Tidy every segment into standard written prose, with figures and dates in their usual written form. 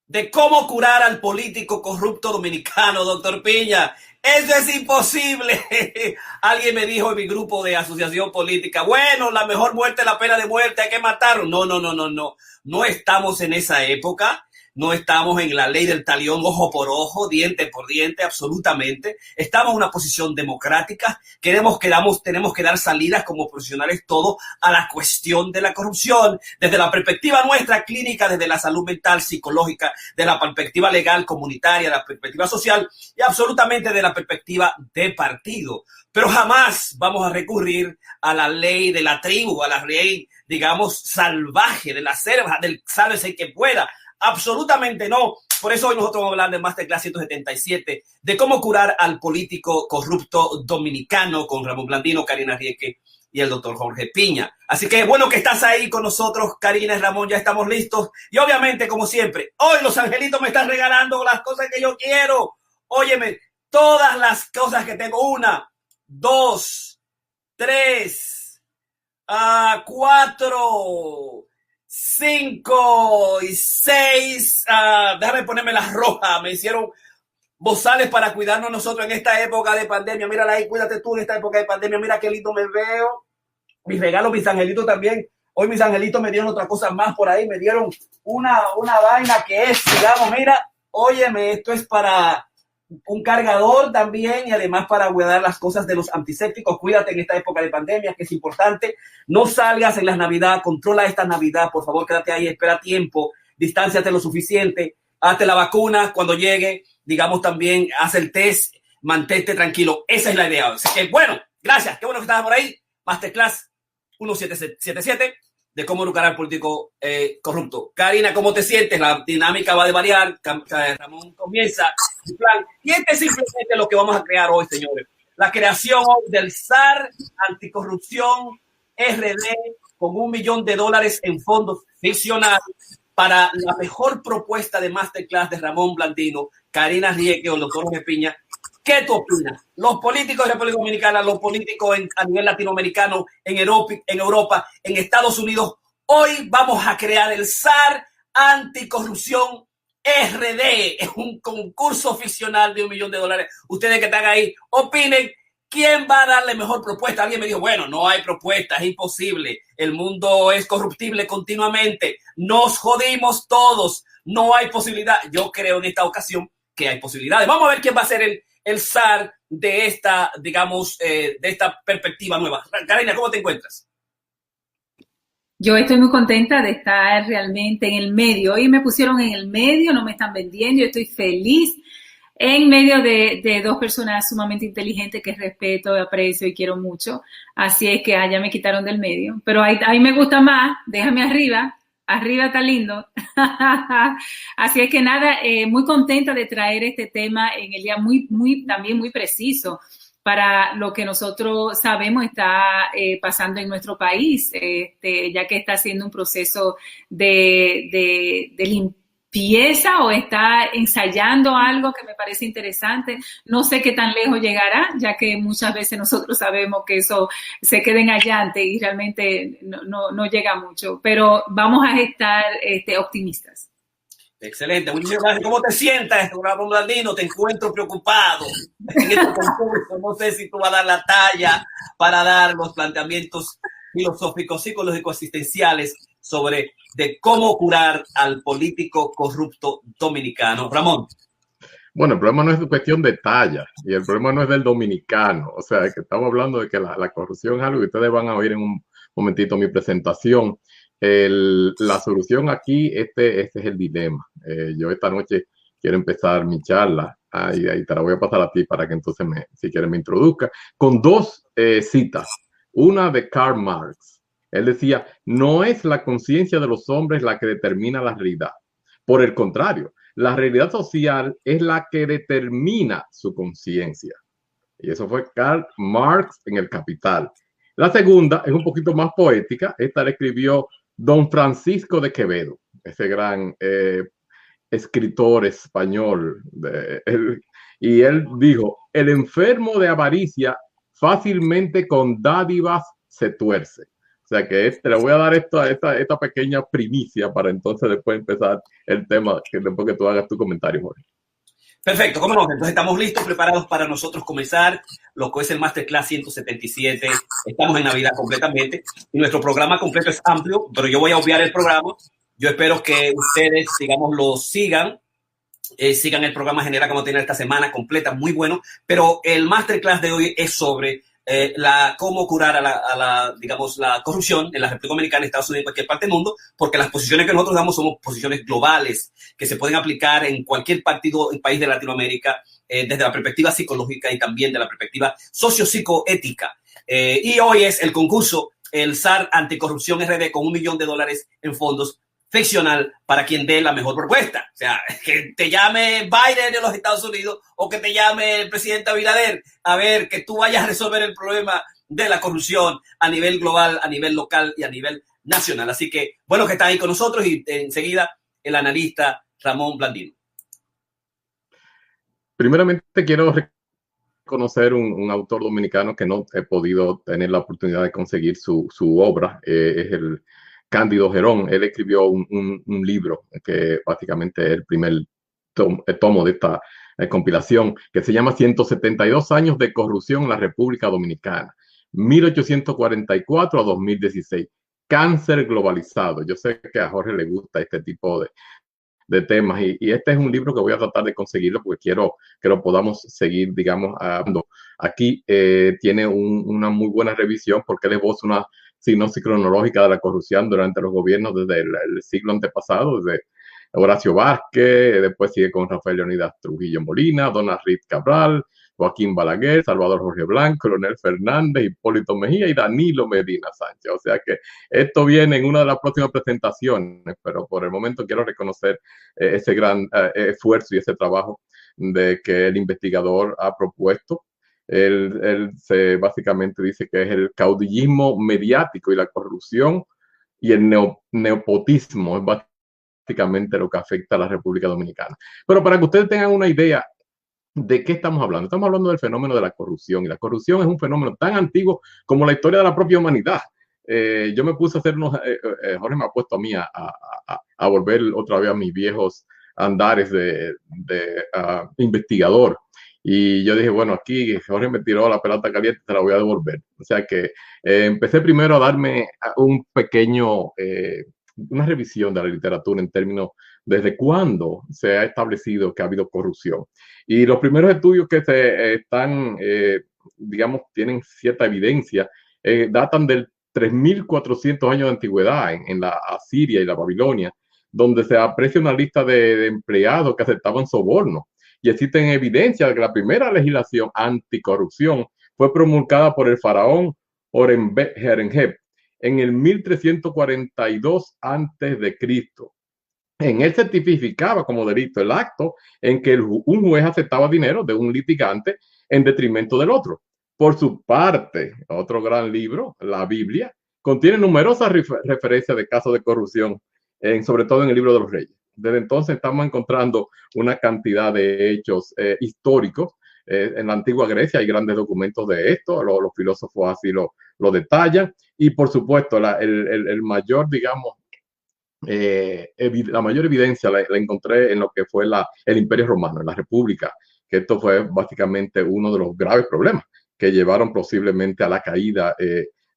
de cómo curar al político corrupto dominicano, doctor Piña. Eso es imposible. Alguien me dijo en mi grupo de asociación política, bueno, la mejor muerte es la pena de muerte, hay que matarlo. No, no, no, no, no. No estamos en esa época. No estamos en la ley del talión ojo por ojo, diente por diente, absolutamente. Estamos en una posición democrática. Tenemos que dar salidas como profesionales todos a la cuestión de la corrupción, desde la perspectiva nuestra clínica, desde la salud mental, psicológica, de la perspectiva legal, comunitaria, de la perspectiva social y absolutamente de la perspectiva de partido. Pero jamás vamos a recurrir a la ley de la tribu, a la ley, digamos, salvaje, de la selva, del sálvese el que pueda. Absolutamente no. Por eso hoy nosotros vamos a hablar del Masterclass 177 de cómo curar al político corrupto dominicano con Ramón Blandino, Karina Rieke y el doctor Jorge Piña. Así que bueno que estás ahí con nosotros, Karina y Ramón, ya estamos listos. Y obviamente, como siempre, hoy los angelitos me están regalando las cosas que yo quiero. Óyeme, todas las cosas que tengo, 1, 2, 3, 4, 5 y 6. Déjame ponerme las rojas. Me hicieron bozales para cuidarnos nosotros en esta época de pandemia. Mírala ahí, cuídate tú en esta época de pandemia. Mira qué lindo me veo. Mis regalos, mis angelitos también. Hoy mis angelitos me dieron otra cosa más por ahí. Me dieron una vaina que es, digamos, mira, óyeme, esto es para un cargador también y además para guardar las cosas de los antisépticos. Cuídate en esta época de pandemia, que es importante. No salgas en las Navidad, controla esta Navidad, por favor, quédate ahí, espera tiempo, distánciate lo suficiente, hazte la vacuna cuando llegue, digamos también, haz el test, mantente tranquilo. Esa es la idea. Así que bueno, gracias, qué bueno que estabas por ahí. Masterclass 177 de cómo educar al político corrupto. Karina, ¿cómo te sientes? La dinámica va a variar. Ramón comienza el plan. Y este es simplemente lo que vamos a crear hoy, señores. La creación del SAR Anticorrupción RD con $1 millón en fondos ficcionales para la mejor propuesta de Masterclass de Ramón Blandino, Karina Rieke o el doctor Jorge Piña. ¿Qué tú opinas? Los políticos de República Dominicana, los políticos a nivel latinoamericano, en Europa, en Estados Unidos, hoy vamos a crear el SAR Anticorrupción RD. Es un concurso ficcional de $1 millón. Ustedes que están ahí, opinen. ¿Quién va a darle mejor propuesta? Alguien me dijo, bueno, no hay propuesta, es imposible. El mundo es corruptible continuamente. Nos jodimos todos. No hay posibilidad. Yo creo en esta ocasión que hay posibilidades. Vamos a ver quién va a ser el SAR de esta, digamos, de esta perspectiva nueva. Karina, ¿cómo te encuentras? Yo estoy muy contenta de estar realmente en el medio. Hoy me pusieron en el medio, no me están vendiendo, yo estoy feliz en medio de dos personas sumamente inteligentes que respeto, aprecio y quiero mucho. Así es que ya me quitaron del medio. Pero ahí me gusta más, déjame arriba. Arriba está lindo. Así es que nada, muy contenta de traer este tema en el día también muy preciso para lo que nosotros sabemos está pasando en nuestro país, ya que está haciendo un proceso de limpieza o está ensayando algo que me parece interesante. No sé qué tan lejos llegará, ya que muchas veces nosotros sabemos que eso se queda en allante y realmente no llega mucho, pero vamos a estar optimistas. Excelente, muchísimas gracias. ¿Cómo te sientas, Ramón Blandino? Te encuentro preocupado en este concurso. No sé si tú vas a dar la talla para dar los planteamientos filosóficos, psicológicos, asistenciales sobre de cómo curar al político corrupto dominicano. Ramón. Bueno, el problema no es cuestión de talla y el problema no es del dominicano. O sea, que estamos hablando de que la corrupción es algo que ustedes van a oír en un momentito mi presentación. La solución aquí, este es el dilema. Yo esta noche quiero empezar mi charla y te la voy a pasar a ti para que entonces, si quieres, me introduzca con dos citas. Una de Karl Marx. Él decía, no es la conciencia de los hombres la que determina la realidad. Por el contrario, la realidad social es la que determina su conciencia. Y eso fue Karl Marx en El Capital. La segunda es un poquito más poética. Esta la escribió Don Francisco de Quevedo, ese gran escritor español. Y él dijo, el enfermo de avaricia fácilmente con dádivas se tuerce, O sea que le voy a dar esta pequeña primicia para entonces después empezar el tema, después que tú hagas tu comentario, Jorge. Perfecto, cómo no. Entonces estamos listos, preparados para nosotros comenzar lo que es el Masterclass 177. Estamos en Navidad completamente y nuestro programa completo es amplio, pero yo voy a obviar el programa. Yo espero que ustedes, digamos, lo sigan el programa general como tiene esta semana completa, muy bueno. Pero el Masterclass de hoy es sobre cómo curar digamos, la corrupción en la República Dominicana, Estados Unidos, en cualquier parte del mundo, porque las posiciones que nosotros damos somos posiciones globales que se pueden aplicar en cualquier país de Latinoamérica, desde la perspectiva psicológica y también de la perspectiva socio-psicoética. Y hoy es el concurso, el SAR Anticorrupción RD, con $1 millón en fondos ficcional para quien dé la mejor propuesta. O sea, que te llame Biden de los Estados Unidos o que te llame el presidente Abinader, a ver, que tú vayas a resolver el problema de la corrupción a nivel global, a nivel local y a nivel nacional. Así que, bueno, que están ahí con nosotros y enseguida el analista Ramón Blandino. Primeramente quiero reconocer un autor dominicano que no he podido tener la oportunidad de conseguir su obra, es el Cándido Gerón. Él escribió un libro que básicamente es el primer tomo de esta compilación, que se llama 172 años de corrupción en la República Dominicana, 1844 a 2016. Cáncer globalizado. Yo sé que a Jorge le gusta este tipo de temas y este es un libro que voy a tratar de conseguirlo porque quiero que lo podamos seguir, digamos, hablando. Aquí tiene una muy buena revisión porque él esboza una sinopsis cronológica de la corrupción durante los gobiernos desde el siglo antepasado, desde Horacio Vázquez, después sigue con Rafael Leonidas Trujillo Molina, Donald Reed Cabral, Joaquín Balaguer, Salvador Jorge Blanco, Leonel Fernández, Hipólito Mejía y Danilo Medina Sánchez. O sea que esto viene en una de las próximas presentaciones, pero por el momento quiero reconocer ese gran esfuerzo y ese trabajo de que el investigador ha propuesto. Él básicamente dice que es el caudillismo mediático y la corrupción y el nepotismo, es básicamente lo que afecta a la República Dominicana. Pero para que ustedes tengan una idea de qué estamos hablando, estamos hablando del fenómeno de la corrupción, y la corrupción es un fenómeno tan antiguo como la historia de la propia humanidad. Yo me puse a hacer Jorge me ha puesto a mí a volver otra vez a mis viejos andares de investigador. Y yo dije, bueno, aquí Jorge me tiró la pelota caliente, te la voy a devolver. O sea que empecé primero a darme un pequeño, una revisión de la literatura en términos desde cuándo se ha establecido que ha habido corrupción. Y los primeros estudios que se están, digamos, tienen cierta evidencia, datan del 3.400 años de antigüedad en la Asiria y la Babilonia, donde se aprecia una lista de empleados que aceptaban sobornos. Y existen evidencias de que la primera legislación anticorrupción fue promulgada por el faraón Horemheb en el 1342 a.C. En él se tipificaba como delito el acto en que un juez aceptaba dinero de un litigante en detrimento del otro. Por su parte, otro gran libro, la Biblia, contiene numerosas referencias de casos de corrupción, sobre todo en el libro de los Reyes. Desde entonces estamos encontrando una cantidad de hechos históricos. En la antigua Grecia hay grandes documentos de esto, los filósofos así lo detallan, y por supuesto el mayor, digamos, la mayor evidencia la encontré en lo que fue el Imperio Romano, en la República, que esto fue básicamente uno de los graves problemas que llevaron posiblemente a la caída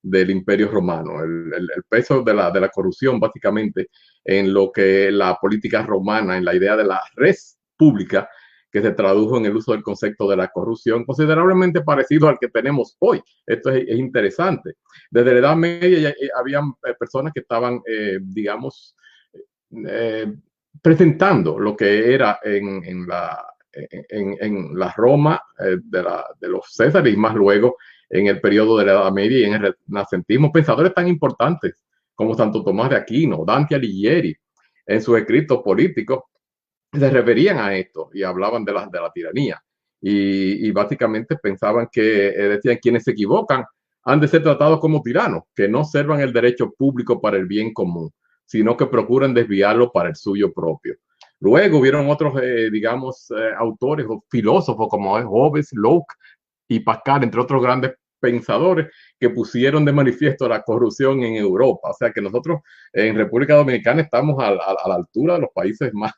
del Imperio Romano. El peso de la corrupción básicamente en lo que la política romana, en la idea de la res pública, que se tradujo en el uso del concepto de la corrupción, considerablemente parecido al que tenemos hoy. Esto es interesante. Desde la Edad Media habían personas que estaban, digamos, presentando lo que era en la Roma de los Césares y más luego en el periodo de la Edad Media y en el Renacentismo, pensadores tan importantes como Santo Tomás de Aquino, Dante Alighieri, en sus escritos políticos, se referían a esto y hablaban de la tiranía. Y básicamente pensaban que, decían, quienes se equivocan han de ser tratados como tiranos, que no observan el derecho público para el bien común, sino que procuran desviarlo para el suyo propio. Luego hubieron otros, digamos, autores o filósofos como Hobbes, Locke y Pascal, entre otros grandes pensadores que pusieron de manifiesto la corrupción en Europa. O sea que nosotros en República Dominicana estamos a la altura de los países más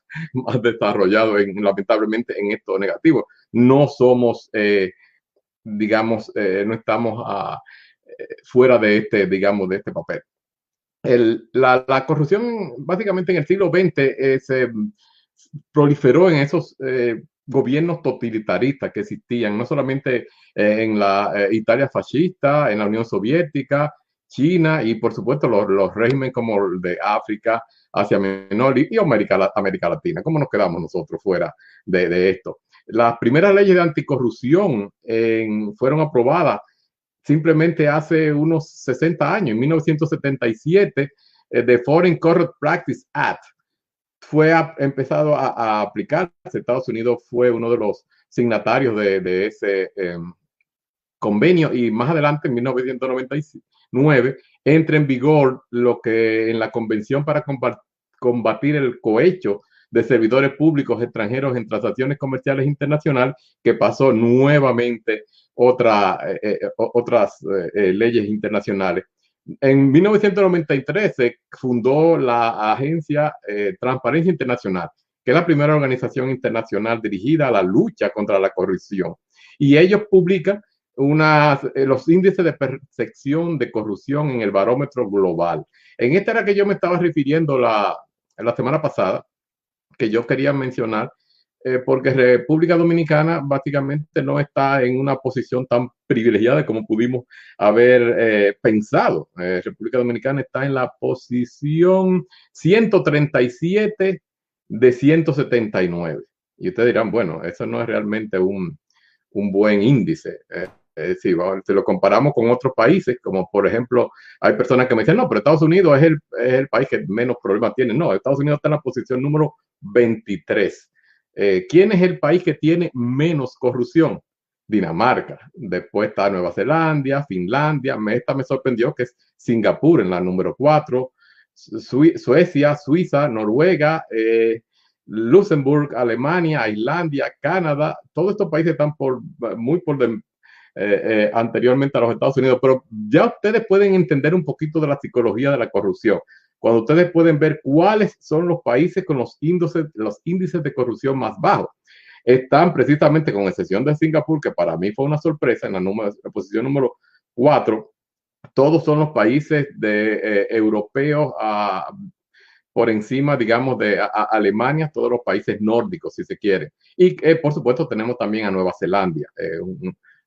desarrollados, lamentablemente, en esto negativo. No somos, digamos, no estamos fuera de este, digamos, de este papel. La corrupción, básicamente en el siglo XX, se proliferó en esos gobiernos totalitaristas que existían, no solamente en la Italia fascista, en la Unión Soviética, China y por supuesto los regímenes como el de África, Asia Menor y América Latina. ¿Cómo nos quedamos nosotros fuera de esto? Las primeras leyes de anticorrupción fueron aprobadas simplemente hace unos 60 años, en 1977, The Foreign Corrupt Practice Act fue empezado a aplicarse. Estados Unidos fue uno de los signatarios de ese convenio y más adelante, en 1999, entra en vigor lo que en la Convención para combatir el cohecho de servidores públicos extranjeros en transacciones comerciales internacionales, que pasó nuevamente otras leyes internacionales. En 1993 se fundó la agencia Transparencia Internacional, que es la primera organización internacional dirigida a la lucha contra la corrupción. Y ellos publican los índices de percepción de corrupción en el barómetro global. En esta era que yo me estaba refiriendo la semana pasada, que yo quería mencionar, porque República Dominicana básicamente no está en una posición tan privilegiada como pudimos haber pensado. República Dominicana está en la posición 137 de 179. Y ustedes dirán, bueno, eso no es realmente un buen índice. Si lo comparamos con otros países, como por ejemplo, hay personas que me dicen, no, pero Estados Unidos es el país que menos problemas tiene. No, Estados Unidos está en la posición número 23. ¿Quién es el país que tiene menos corrupción? Dinamarca. Después está Nueva Zelanda, Finlandia. Esta me sorprendió, que es Singapur en la número 4. Suecia, Suiza, Noruega, Luxemburgo, Alemania, Islandia, Canadá. Todos estos países están muy por anteriormente a los Estados Unidos, pero ya ustedes pueden entender un poquito de la psicología de la corrupción cuando ustedes pueden ver cuáles son los países con los índices de corrupción más bajos. Están precisamente, con excepción de Singapur, que para mí fue una sorpresa, en la posición número 4, todos son los países europeos por encima, digamos, de Alemania, todos los países nórdicos, si se quiere. Y por supuesto tenemos también a Nueva Zelanda,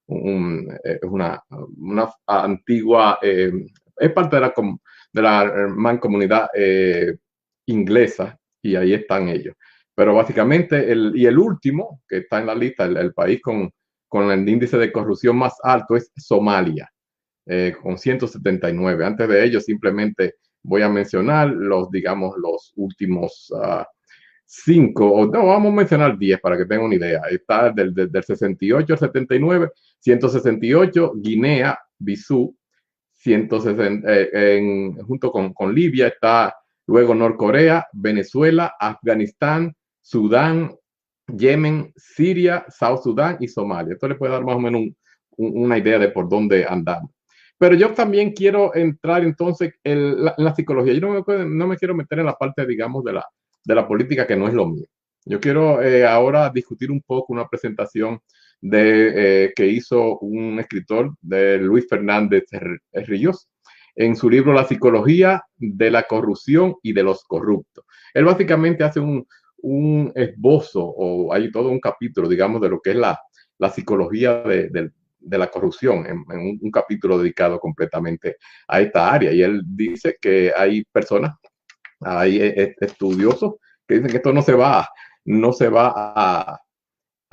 una antigua, es parte de la mancomunidad inglesa, y ahí están ellos. Pero básicamente, el último que está en la lista, el país con el índice de corrupción más alto es Somalia, con 179. Antes de ello, simplemente voy a mencionar los últimos 5, o no, vamos a mencionar 10 para que tengan una idea. Está del 68 al 79, 168, Guinea, Bissau, 160, junto con Libia está luego Norcorea, Venezuela, Afganistán, Sudán, Yemen, Siria, South Sudán y Somalia. Esto le puede dar más o menos una idea de por dónde andamos. Pero yo también quiero entrar entonces en la psicología. Yo no me quiero meter en la parte, digamos, de la política, que no es lo mío. Yo quiero ahora discutir un poco una presentación que hizo un escritor, de Luis Fernández Ríos, en su libro La psicología de la corrupción y de los corruptos. Él básicamente hace un esbozo, o hay todo un capítulo, digamos, de lo que es la psicología de la corrupción, en un capítulo dedicado completamente a esta área. Y él dice que hay personas, hay estudiosos que dicen que esto no se va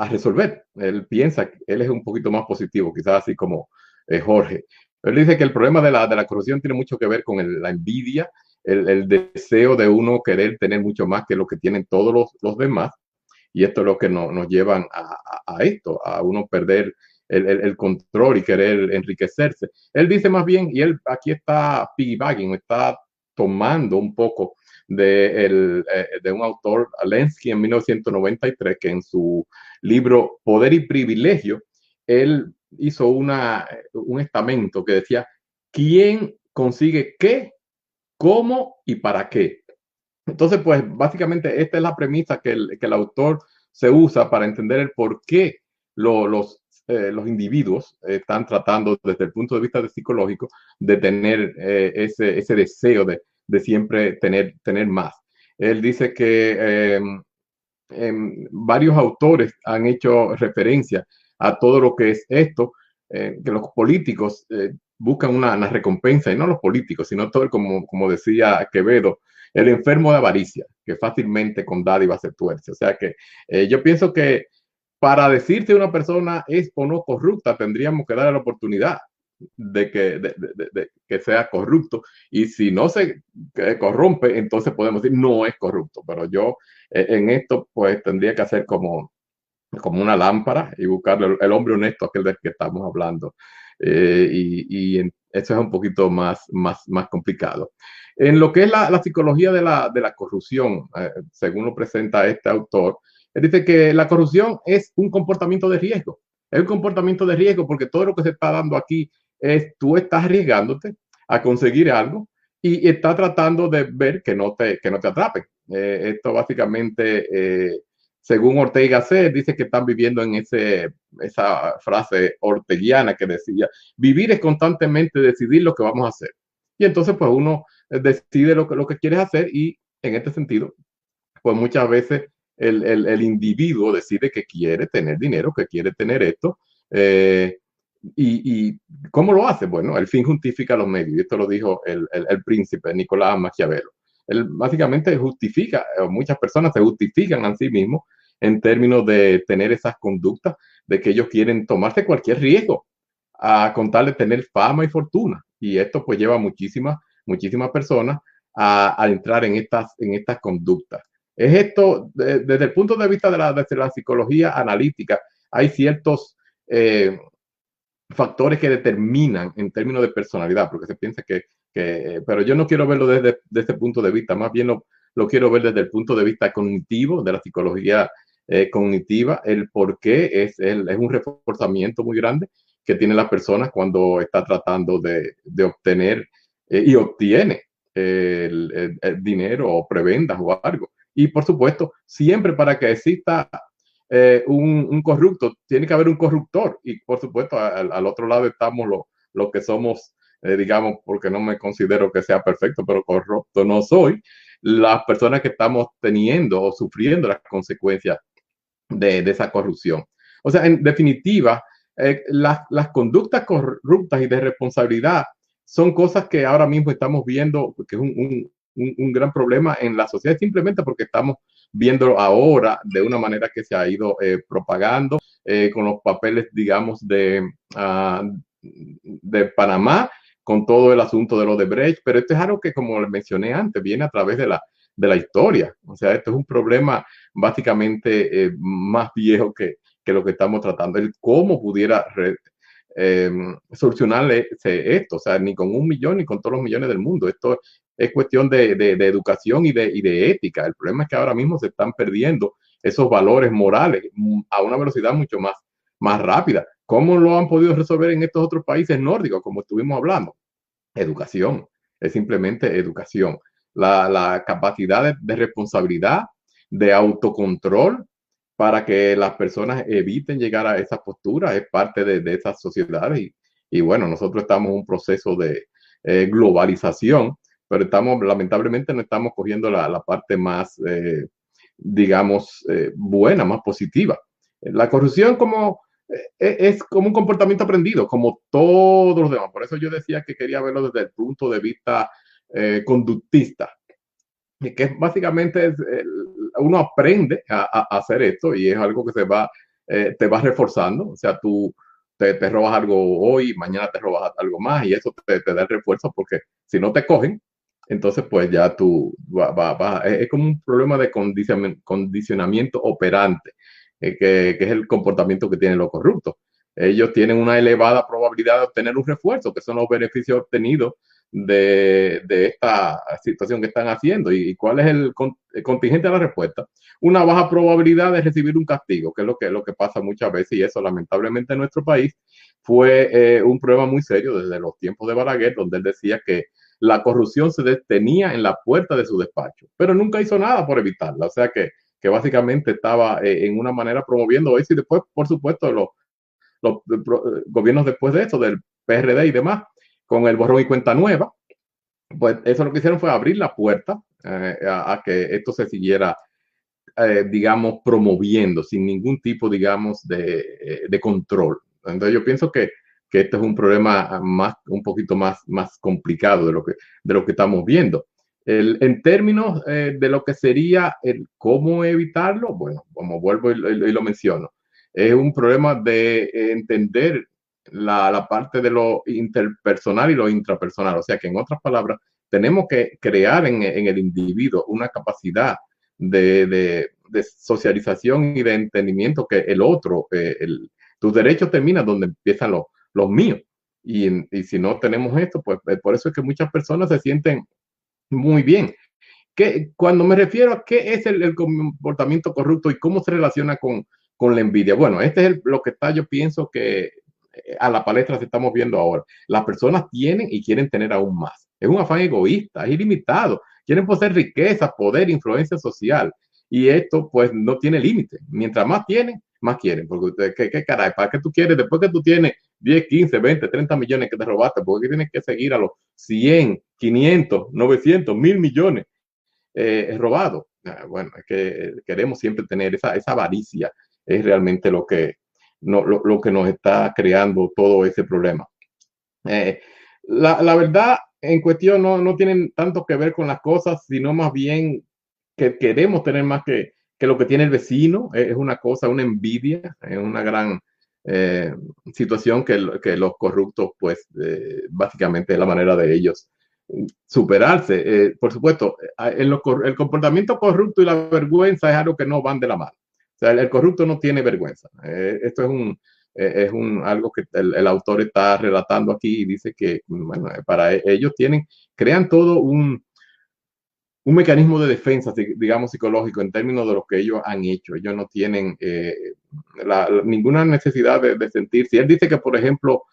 a resolver. Él piensa, él es un poquito más positivo, quizás así como Jorge. Él dice que el problema de la corrupción tiene mucho que ver con la envidia, el deseo de uno querer tener mucho más que lo que tienen todos los demás, y esto es lo que nos llevan a esto, a uno perder el control y querer enriquecerse. Él dice más bien, y él aquí está piggybacking, está tomando un poco de un autor, Lenski, en 1993, que en su libro Poder y Privilegio, él hizo un estamento que decía quién consigue qué, cómo y para qué. Entonces, pues básicamente esta es la premisa que el autor se usa para entender el por qué los individuos están tratando desde el punto de vista psicológico de tener ese deseo de siempre tener más. Él dice que varios autores han hecho referencia a todo lo que es esto, que los políticos buscan una recompensa, y no los políticos, sino todo, como decía Quevedo, el enfermo de avaricia, que fácilmente con dádiva se tuerce. O sea que yo pienso que para decir si una persona es o no corrupta, tendríamos que darle la oportunidad de que sea corrupto, y si no se corrompe, entonces podemos decir no es corrupto. Pero yo en esto pues tendría que hacer como una lámpara y buscar el hombre honesto, aquel del que estamos hablando. Eso es un poquito más complicado. En lo que es la psicología de la corrupción, según lo presenta este autor, él dice que la corrupción es un comportamiento de riesgo. Es un comportamiento de riesgo porque todo lo que se está dando aquí es tú estás arriesgándote a conseguir algo y estás tratando de ver que no te atrapen. Esto básicamente, según Ortega y Gasset, dice que están viviendo en esa frase orteguiana que decía, vivir es constantemente decidir lo que vamos a hacer. Y entonces pues uno decide lo que quieres hacer, y en este sentido, pues muchas veces el individuo decide que quiere tener dinero, que quiere tener esto, y ¿cómo lo hace? Bueno, el fin justifica los medios, y esto lo dijo el príncipe Nicolás Maquiavelo. Él básicamente justifica, muchas personas se justifican a sí mismos en términos de tener esas conductas, de que ellos quieren tomarse cualquier riesgo a contar de tener fama y fortuna, y esto pues lleva muchísimas personas a entrar en estas conductas. Es esto, desde el punto de vista de la psicología analítica, hay ciertos factores que determinan en términos de personalidad, porque se piensa pero yo no quiero verlo desde ese punto de vista, más bien lo quiero ver desde el punto de vista cognitivo, de la psicología cognitiva, el por qué es un reforzamiento muy grande que tiene la persona cuando está tratando de obtener y obtiene el dinero o prebendas o algo. Y por supuesto, siempre para que exista un corrupto, tiene que haber un corruptor. Y por supuesto, al otro lado estamos los que somos, digamos, porque no me considero que sea perfecto, pero corrupto no soy, las personas que estamos teniendo o sufriendo las consecuencias de esa corrupción. O sea, en definitiva, las conductas corruptas y de responsabilidad son cosas que ahora mismo estamos viendo, que es un gran problema en la sociedad, simplemente porque estamos viéndolo ahora de una manera que se ha ido propagando con los papeles, digamos, de Panamá, con todo el asunto de lo de Brecht, pero esto es algo que, como les mencioné antes, viene a través de la historia. O sea, esto es un problema básicamente más viejo que lo que estamos tratando. El cómo pudiera solucionarle esto, o sea, ni con 1 millón ni con todos los millones del mundo. Esto es cuestión de educación y de ética. El problema es que ahora mismo se están perdiendo esos valores morales a una velocidad mucho más rápida. ¿Cómo lo han podido resolver en estos otros países nórdicos, como estuvimos hablando? Educación, es simplemente educación. La capacidad de responsabilidad, de autocontrol, para que las personas eviten llegar a esa postura, es parte de esas sociedades. Y bueno, nosotros estamos en un proceso de globalización, pero lamentablemente no estamos cogiendo la parte más, digamos, buena, más positiva. La corrupción es como un comportamiento aprendido, como todos los demás. Por eso yo decía que quería verlo desde el punto de vista conductista, que básicamente uno aprende a hacer esto, y es algo que te va reforzando. O sea, tú te robas algo hoy, mañana te robas algo más, y eso te da el refuerzo, porque si no te cogen, entonces pues ya tú es como un problema de condicionamiento operante, que es el comportamiento que tienen los corruptos. Ellos tienen una elevada probabilidad de obtener un refuerzo, que son los beneficios obtenidos de esta situación que están haciendo. ¿Y cuál es el contingente de la respuesta? Una baja probabilidad de recibir un castigo, que es lo que pasa muchas veces, y eso lamentablemente en nuestro país fue un problema muy serio desde los tiempos de Balaguer, donde él decía que la corrupción se detenía en la puerta de su despacho, pero nunca hizo nada por evitarla. O sea que básicamente estaba en una manera promoviendo eso y después, por supuesto, los gobiernos después de eso, del PRD y demás, con el borrón y cuenta nueva, pues eso lo que hicieron fue abrir la puerta a que esto se siguiera, digamos, promoviendo sin ningún tipo, digamos, de control. Entonces yo pienso que este es un problema un poquito más complicado de lo que estamos viendo. En términos de lo que sería el cómo evitarlo, bueno, como vuelvo y lo menciono, es un problema de entender la parte de lo interpersonal y lo intrapersonal. O sea que, en otras palabras, tenemos que crear en el individuo una capacidad de socialización y de entendimiento que el otro, tus derechos terminan donde empiezan los míos. Y si no tenemos esto, pues por eso es que muchas personas se sienten muy bien. Cuando me refiero a qué es el comportamiento corrupto y cómo se relaciona con la envidia, bueno, este es lo que está, yo pienso que a la palestra que estamos viendo ahora. Las personas tienen y quieren tener aún más. Es un afán egoísta, es ilimitado. Quieren poseer riqueza, poder, influencia social. Y esto pues no tiene límite. Mientras más tienen, más quieren. Porque ¿qué caray? ¿Para qué tú quieres? Después que tú tienes 10, 15, 20, 30 millones que te robaste, ¿por qué tienes que seguir a los 100, 500, 900, 1.000 millones robados? Bueno, es que queremos siempre tener esa avaricia. Es realmente lo que nos está creando todo ese problema. La verdad, en cuestión, no tienen tanto que ver con las cosas, sino más bien que queremos tener más que lo que tiene el vecino. Es una cosa, una envidia, es una gran situación que los corruptos, pues, básicamente es la manera de ellos superarse. Por supuesto, el comportamiento corrupto y la vergüenza es algo que no van de la mano. O sea, el corrupto no tiene vergüenza. Esto es algo que el autor está relatando aquí y dice que, bueno, para ellos crean todo un mecanismo de defensa, digamos, psicológico en términos de lo que ellos han hecho. Ellos no tienen ninguna necesidad de sentir. Si él dice que, por ejemplo,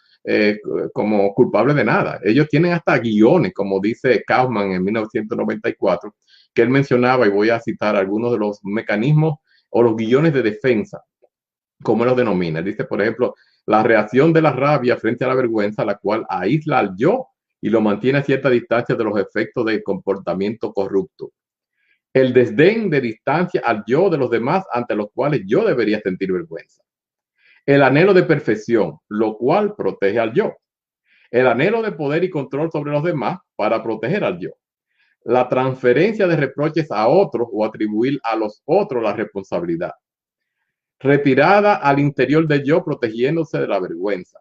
como culpable de nada, ellos tienen hasta guiones, como dice Kaufman en 1994, que él mencionaba, y voy a citar algunos de los mecanismos o los guiones de defensa, como él los denomina. Él dice, por ejemplo, la reacción de la rabia frente a la vergüenza, la cual aísla al yo y lo mantiene a cierta distancia de los efectos del comportamiento corrupto. El desdén de distancia al yo de los demás, ante los cuales yo debería sentir vergüenza. El anhelo de perfección, lo cual protege al yo. El anhelo de poder y control sobre los demás para proteger al yo. La transferencia de reproches a otros o atribuir a los otros la responsabilidad. Retirada al interior del yo, protegiéndose de la vergüenza.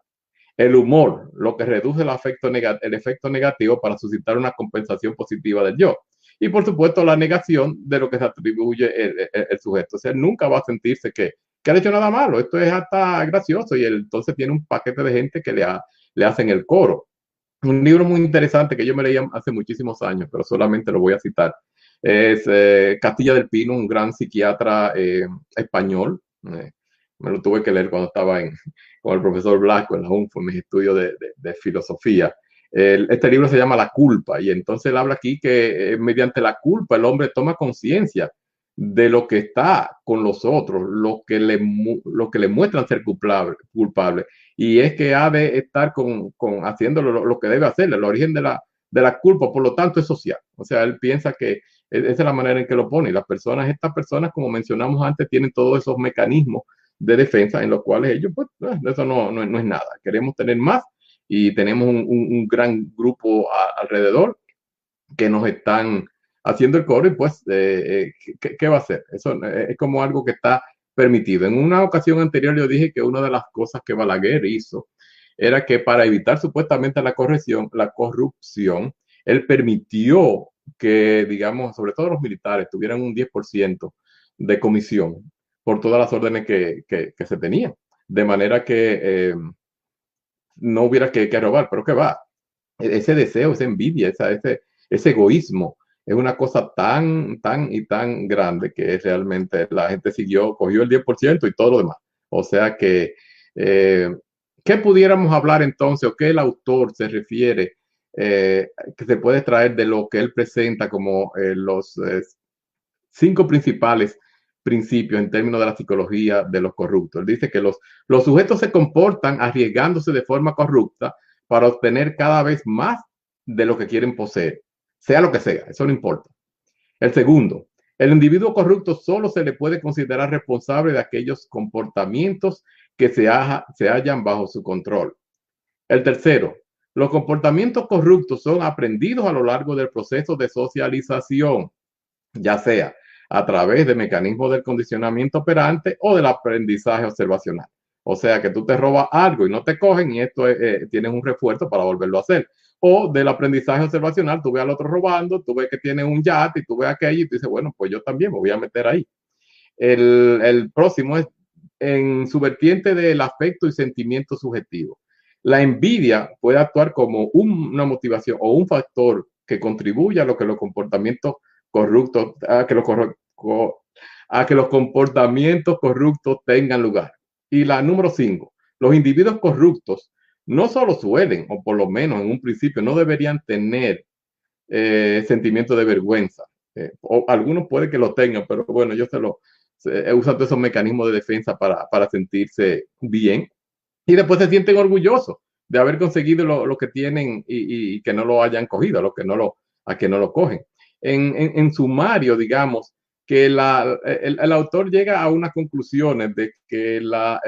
El humor, lo que reduce el efecto negativo para suscitar una compensación positiva del yo. Y por supuesto la negación de lo que se atribuye el sujeto. O sea, nunca va a sentirse que ha hecho nada malo. Esto es hasta gracioso y entonces tiene un paquete de gente que le hacen el coro. Un libro muy interesante que yo me leí hace muchísimos años, pero solamente lo voy a citar. Es Castilla del Pino, un gran psiquiatra español. Me lo tuve que leer cuando estaba con el profesor Blasco en la UNFO, en mis estudios de filosofía. Este libro se llama La culpa, y entonces él habla aquí que mediante la culpa el hombre toma conciencia de lo que está con los otros, lo que le muestran ser culpable, y es que ha de estar haciendo lo que debe hacer. El origen de la culpa, por lo tanto, es social. O sea, él piensa que esa es la manera en que lo pone. Y estas personas, como mencionamos antes, tienen todos esos mecanismos de defensa en los cuales ellos, pues, eso no es nada. Queremos tener más y tenemos un gran grupo alrededor que nos están haciendo el coro y pues, ¿qué va a hacer? Eso es como algo que está permitido. En una ocasión anterior yo dije que una de las cosas que Balaguer hizo era que para evitar supuestamente la corrupción, él permitió que, digamos, sobre todo los militares, tuvieran un 10% de comisión por todas las órdenes que se tenían. De manera que no hubiera que robar, pero que va. Ese deseo, esa envidia, ese egoísmo, es una cosa tan grande que realmente la gente cogió el 10% y todo lo demás. O sea que ¿qué pudiéramos hablar entonces o qué el autor se refiere que se puede extraer de lo que él presenta como los 5 principales principios en términos de la psicología de los corruptos? Él dice que los sujetos se comportan arriesgándose de forma corrupta para obtener cada vez más de lo que quieren poseer, sea lo que sea, eso no importa. El segundo, el individuo corrupto solo se le puede considerar responsable de aquellos comportamientos que se hallan bajo su control. El tercero, los comportamientos corruptos son aprendidos a lo largo del proceso de socialización, ya sea a través de mecanismos del condicionamiento operante o del aprendizaje observacional. O sea que tú te robas algo y no te cogen y esto tienes un refuerzo para volverlo a hacer. O del aprendizaje observacional, tú ves al otro robando, tú ves que tiene un yate y tú ves aquello y tú dices, bueno, pues yo también me voy a meter ahí. El próximo es en su vertiente del afecto y sentimiento subjetivo. La envidia puede actuar como una motivación o un factor que contribuye a lo que los comportamientos corruptos, a que los comportamientos corruptos tengan lugar. Y la número 5, los individuos corruptos no solo suelen, o por lo menos en un principio, no deberían tener sentimiento de vergüenza. O algunos puede que lo tengan, pero bueno, yo he usado esos mecanismos de defensa para sentirse bien. Y después se sienten orgullosos de haber conseguido lo que tienen y que no lo hayan cogido, a que no lo cogen. En sumario, digamos, que el autor llega a unas conclusiones de que la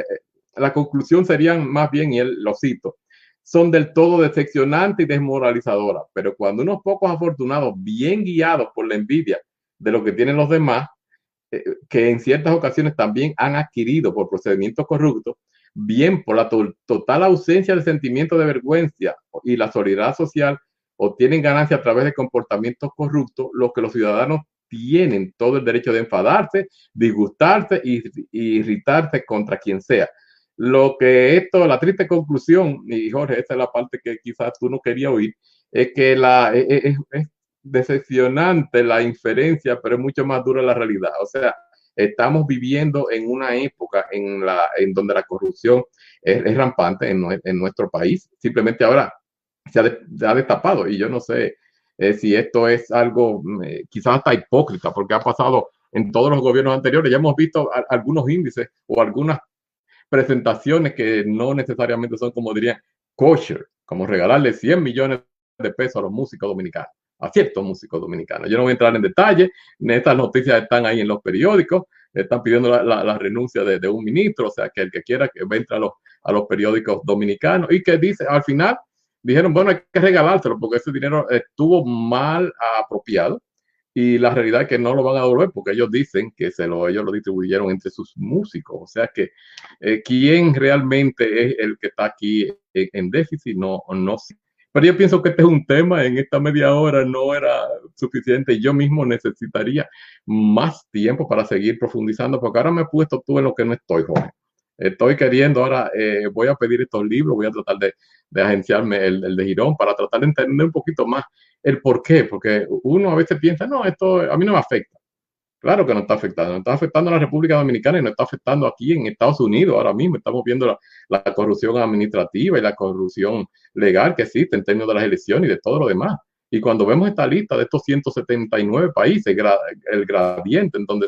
conclusión serían más bien, y él lo cito, son del todo decepcionantes y desmoralizadoras, pero cuando unos pocos afortunados, bien guiados por la envidia de lo que tienen los demás, que en ciertas ocasiones también han adquirido por procedimientos corruptos, bien por la total ausencia de sentimiento de vergüenza y la solidaridad social, obtienen ganancia a través de comportamientos corruptos, lo que los ciudadanos tienen todo el derecho de enfadarse, disgustarse y irritarse contra quien sea. La triste conclusión, y Jorge, esa es la parte que quizás tú no querías oír, es que es decepcionante la inferencia, pero es mucho más dura la realidad. O sea, estamos viviendo en una época en donde la corrupción es rampante en nuestro país. Simplemente ahora se ha destapado y yo no sé si esto es algo quizás hasta hipócrita, porque ha pasado en todos los gobiernos anteriores. Ya hemos visto algunos índices o algunas presentaciones que no necesariamente son, como dirían, kosher, como regalarle 100 millones de pesos a los músicos dominicanos, a ciertos músicos dominicanos. Yo no voy a entrar en detalle, estas noticias están ahí en los periódicos, están pidiendo la renuncia de un ministro, o sea, que el que quiera que entre a los periódicos dominicanos y que dice, al final, dijeron, bueno, hay que regalárselo porque ese dinero estuvo mal apropiado y la realidad es que no lo van a devolver porque ellos dicen que ellos lo distribuyeron entre sus músicos. O sea que quién realmente es el que está aquí en déficit, no sé. Pero yo pienso que este es un tema, en esta media hora no era suficiente. Yo mismo necesitaría más tiempo para seguir profundizando porque ahora me he puesto tú en lo que no estoy, Jorge. Estoy queriendo ahora, voy a pedir estos libros, voy a tratar de agenciarme el de Girón para tratar de entender un poquito más el por qué, porque uno a veces piensa, no, esto a mí no me afecta. Claro que no está afectando, nos está afectando a la República Dominicana y nos está afectando aquí en Estados Unidos. Ahora mismo estamos viendo la corrupción administrativa y la corrupción legal que existe en términos de las elecciones y de todo lo demás. Y cuando vemos esta lista de estos 179 países, el gradiente en donde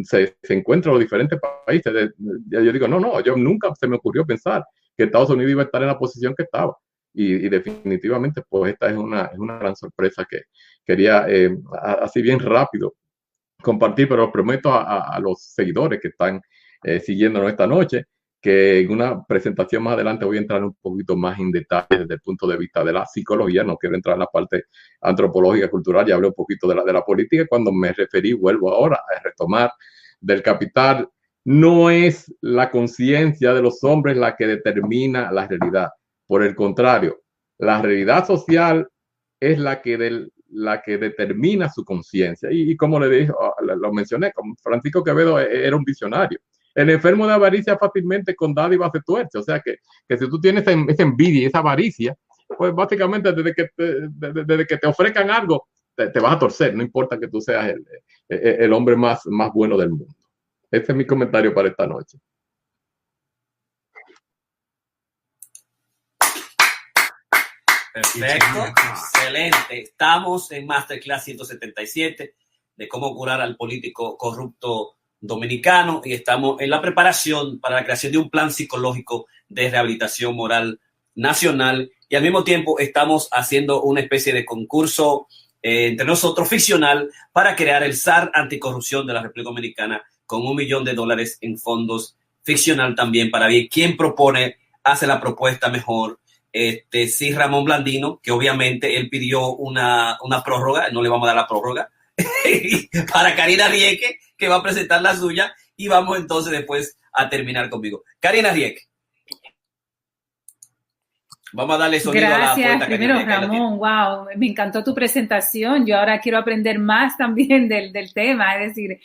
se encuentran los diferentes países, yo digo, no, yo nunca se me ocurrió pensar que Estados Unidos iba a estar en la posición que estaba. Y definitivamente, pues esta es una gran sorpresa que quería, así bien rápido, compartir, pero prometo a los seguidores que están siguiéndonos esta noche, que en una presentación más adelante voy a entrar un poquito más en detalle desde el punto de vista de la psicología. No quiero entrar en la parte antropológica, cultural, ya hablé un poquito de la política. Cuando me referí, vuelvo ahora a retomar, del capital. No es la conciencia de los hombres la que determina la realidad. Por el contrario, la realidad social es la que determina su conciencia. Y como le dije, lo mencioné, como Francisco Quevedo era un visionario. El enfermo de avaricia fácilmente con dádivas se tuerce. O sea que si tú tienes esa envidia y esa avaricia, pues básicamente desde que te ofrezcan algo, te vas a torcer. No importa que tú seas el hombre más bueno del mundo. Este es mi comentario para esta noche. Perfecto, excelente. Estamos en Masterclass 177 de cómo curar al político corrupto dominicano y estamos en la preparación para la creación de un plan psicológico de rehabilitación moral nacional y al mismo tiempo estamos haciendo una especie de concurso entre nosotros ficcional para crear el SAR anticorrupción de la República Dominicana con $1 millón en fondos ficcional también para ver quién propone, hace la propuesta mejor. Sí, Ramón Blandino, que obviamente él pidió una prórroga, no le vamos a dar la prórroga, para Karina Rieke, que va a presentar la suya, y vamos entonces después a terminar conmigo. Karina Rieke. Vamos a darle sonido Gracias, a la poeta. primero Karina Rieke, Ramón, wow, me encantó tu presentación. Yo ahora quiero aprender más también del tema, es decir,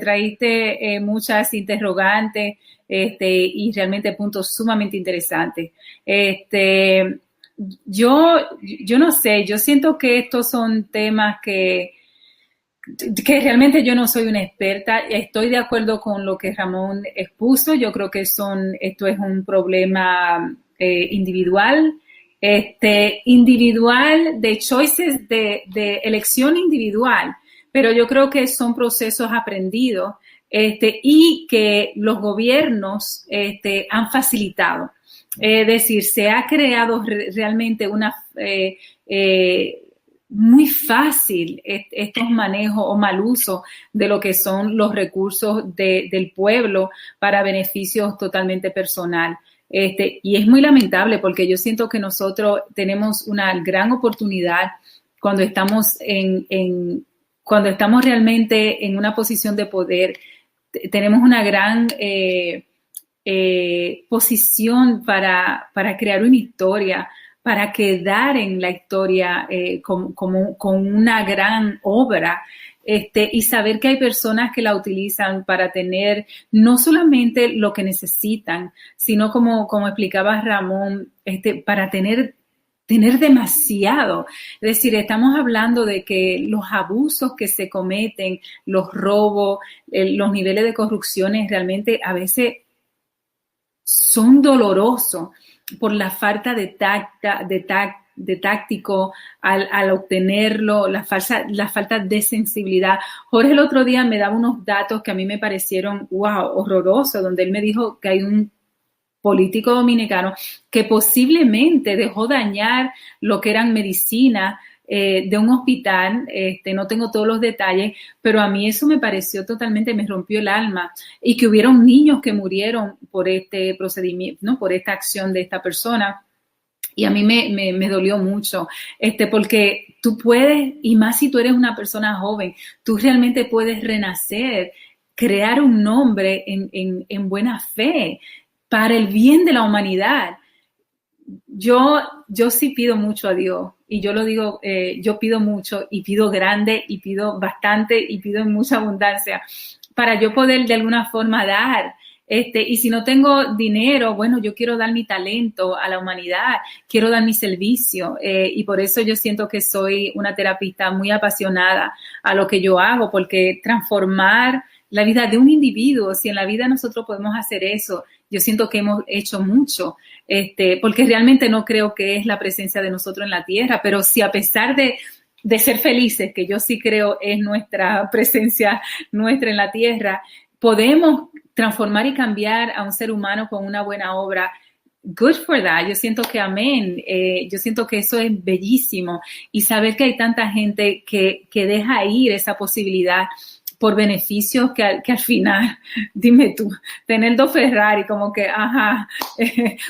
traíste muchas interrogantes y realmente puntos sumamente interesantes. Yo no sé, yo siento que estos son temas que realmente yo no soy una experta. Estoy de acuerdo con lo que Ramón expuso. Yo creo que esto es un problema individual de choices, de elección individual, pero yo creo que son procesos aprendidos y que los gobiernos han facilitado. Es decir, se ha creado realmente una muy fácil estos manejos o mal uso de lo que son los recursos del pueblo para beneficios totalmente personal. Y es muy lamentable porque yo siento que nosotros tenemos una gran oportunidad cuando estamos cuando estamos realmente en una posición de poder. Tenemos una gran posición para crear una historia, para quedar en la historia con una gran obra, y saber que hay personas que la utilizan para tener no solamente lo que necesitan, sino como explicaba Ramón, para tener demasiado. Es decir, estamos hablando de que los abusos que se cometen, los robos, los niveles de corrupción realmente a veces son dolorosos por la falta de táctico al obtenerlo, la falta de sensibilidad. Jorge el otro día me daba unos datos que a mí me parecieron, wow, horrorosos, donde él me dijo que hay un político dominicano que posiblemente dejó dañar lo que eran medicinas de un hospital. No tengo todos los detalles, pero a mí eso me pareció totalmente, me rompió el alma, y que hubieron niños que murieron por este procedimiento, ¿no? Por esta acción de esta persona. Y a mí me dolió mucho, porque tú puedes, y más si tú eres una persona joven, tú realmente puedes renacer, crear un nombre en buena fe, para el bien de la humanidad. Yo sí pido mucho a Dios, y yo lo digo, yo pido mucho, y pido grande, y pido bastante, y pido en mucha abundancia, para yo poder de alguna forma dar. Y si no tengo dinero, bueno, yo quiero dar mi talento a la humanidad, quiero dar mi servicio, y por eso yo siento que soy una terapista muy apasionada a lo que yo hago, porque transformar la vida de un individuo, si en la vida nosotros podemos hacer eso, yo siento que hemos hecho mucho, porque realmente no creo que es la presencia de nosotros en la tierra, pero si a pesar de ser felices, que yo sí creo es nuestra presencia nuestra en la tierra, podemos transformar y cambiar a un ser humano con una buena obra, good for that. Yo siento que amén. Yo siento que eso es bellísimo. Y saber que hay tanta gente que deja ir esa posibilidad por beneficios que al final, dime tú, tener 2 Ferrari, como que,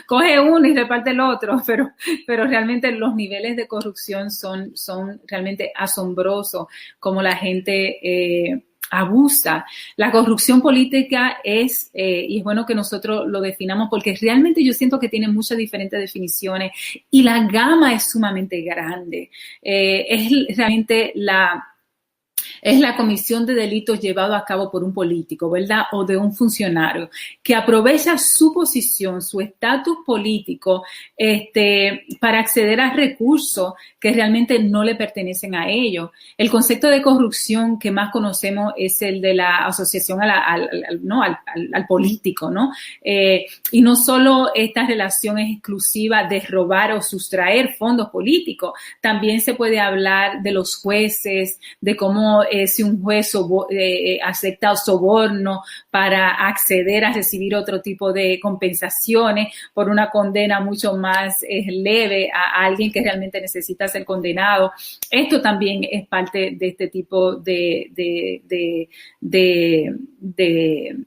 coge uno y reparte el otro, pero realmente los niveles de corrupción son realmente asombrosos, como la gente abusa. La corrupción política es, y es bueno que nosotros lo definamos, porque realmente yo siento que tiene muchas diferentes definiciones y la gama es sumamente grande. Es realmente es la comisión de delitos llevado a cabo por un político, ¿verdad? O de un funcionario que aprovecha su posición, su estatus político, para acceder a recursos que realmente no le pertenecen a ellos. El concepto de corrupción que más conocemos es el de la asociación al político, ¿no? Y no solo esta relación es exclusiva de robar o sustraer fondos políticos, también se puede hablar de los jueces, de cómo si un juez acepta soborno para acceder a recibir otro tipo de compensaciones por una condena mucho más leve a alguien que realmente necesita ser condenado. Esto también es parte de este tipo de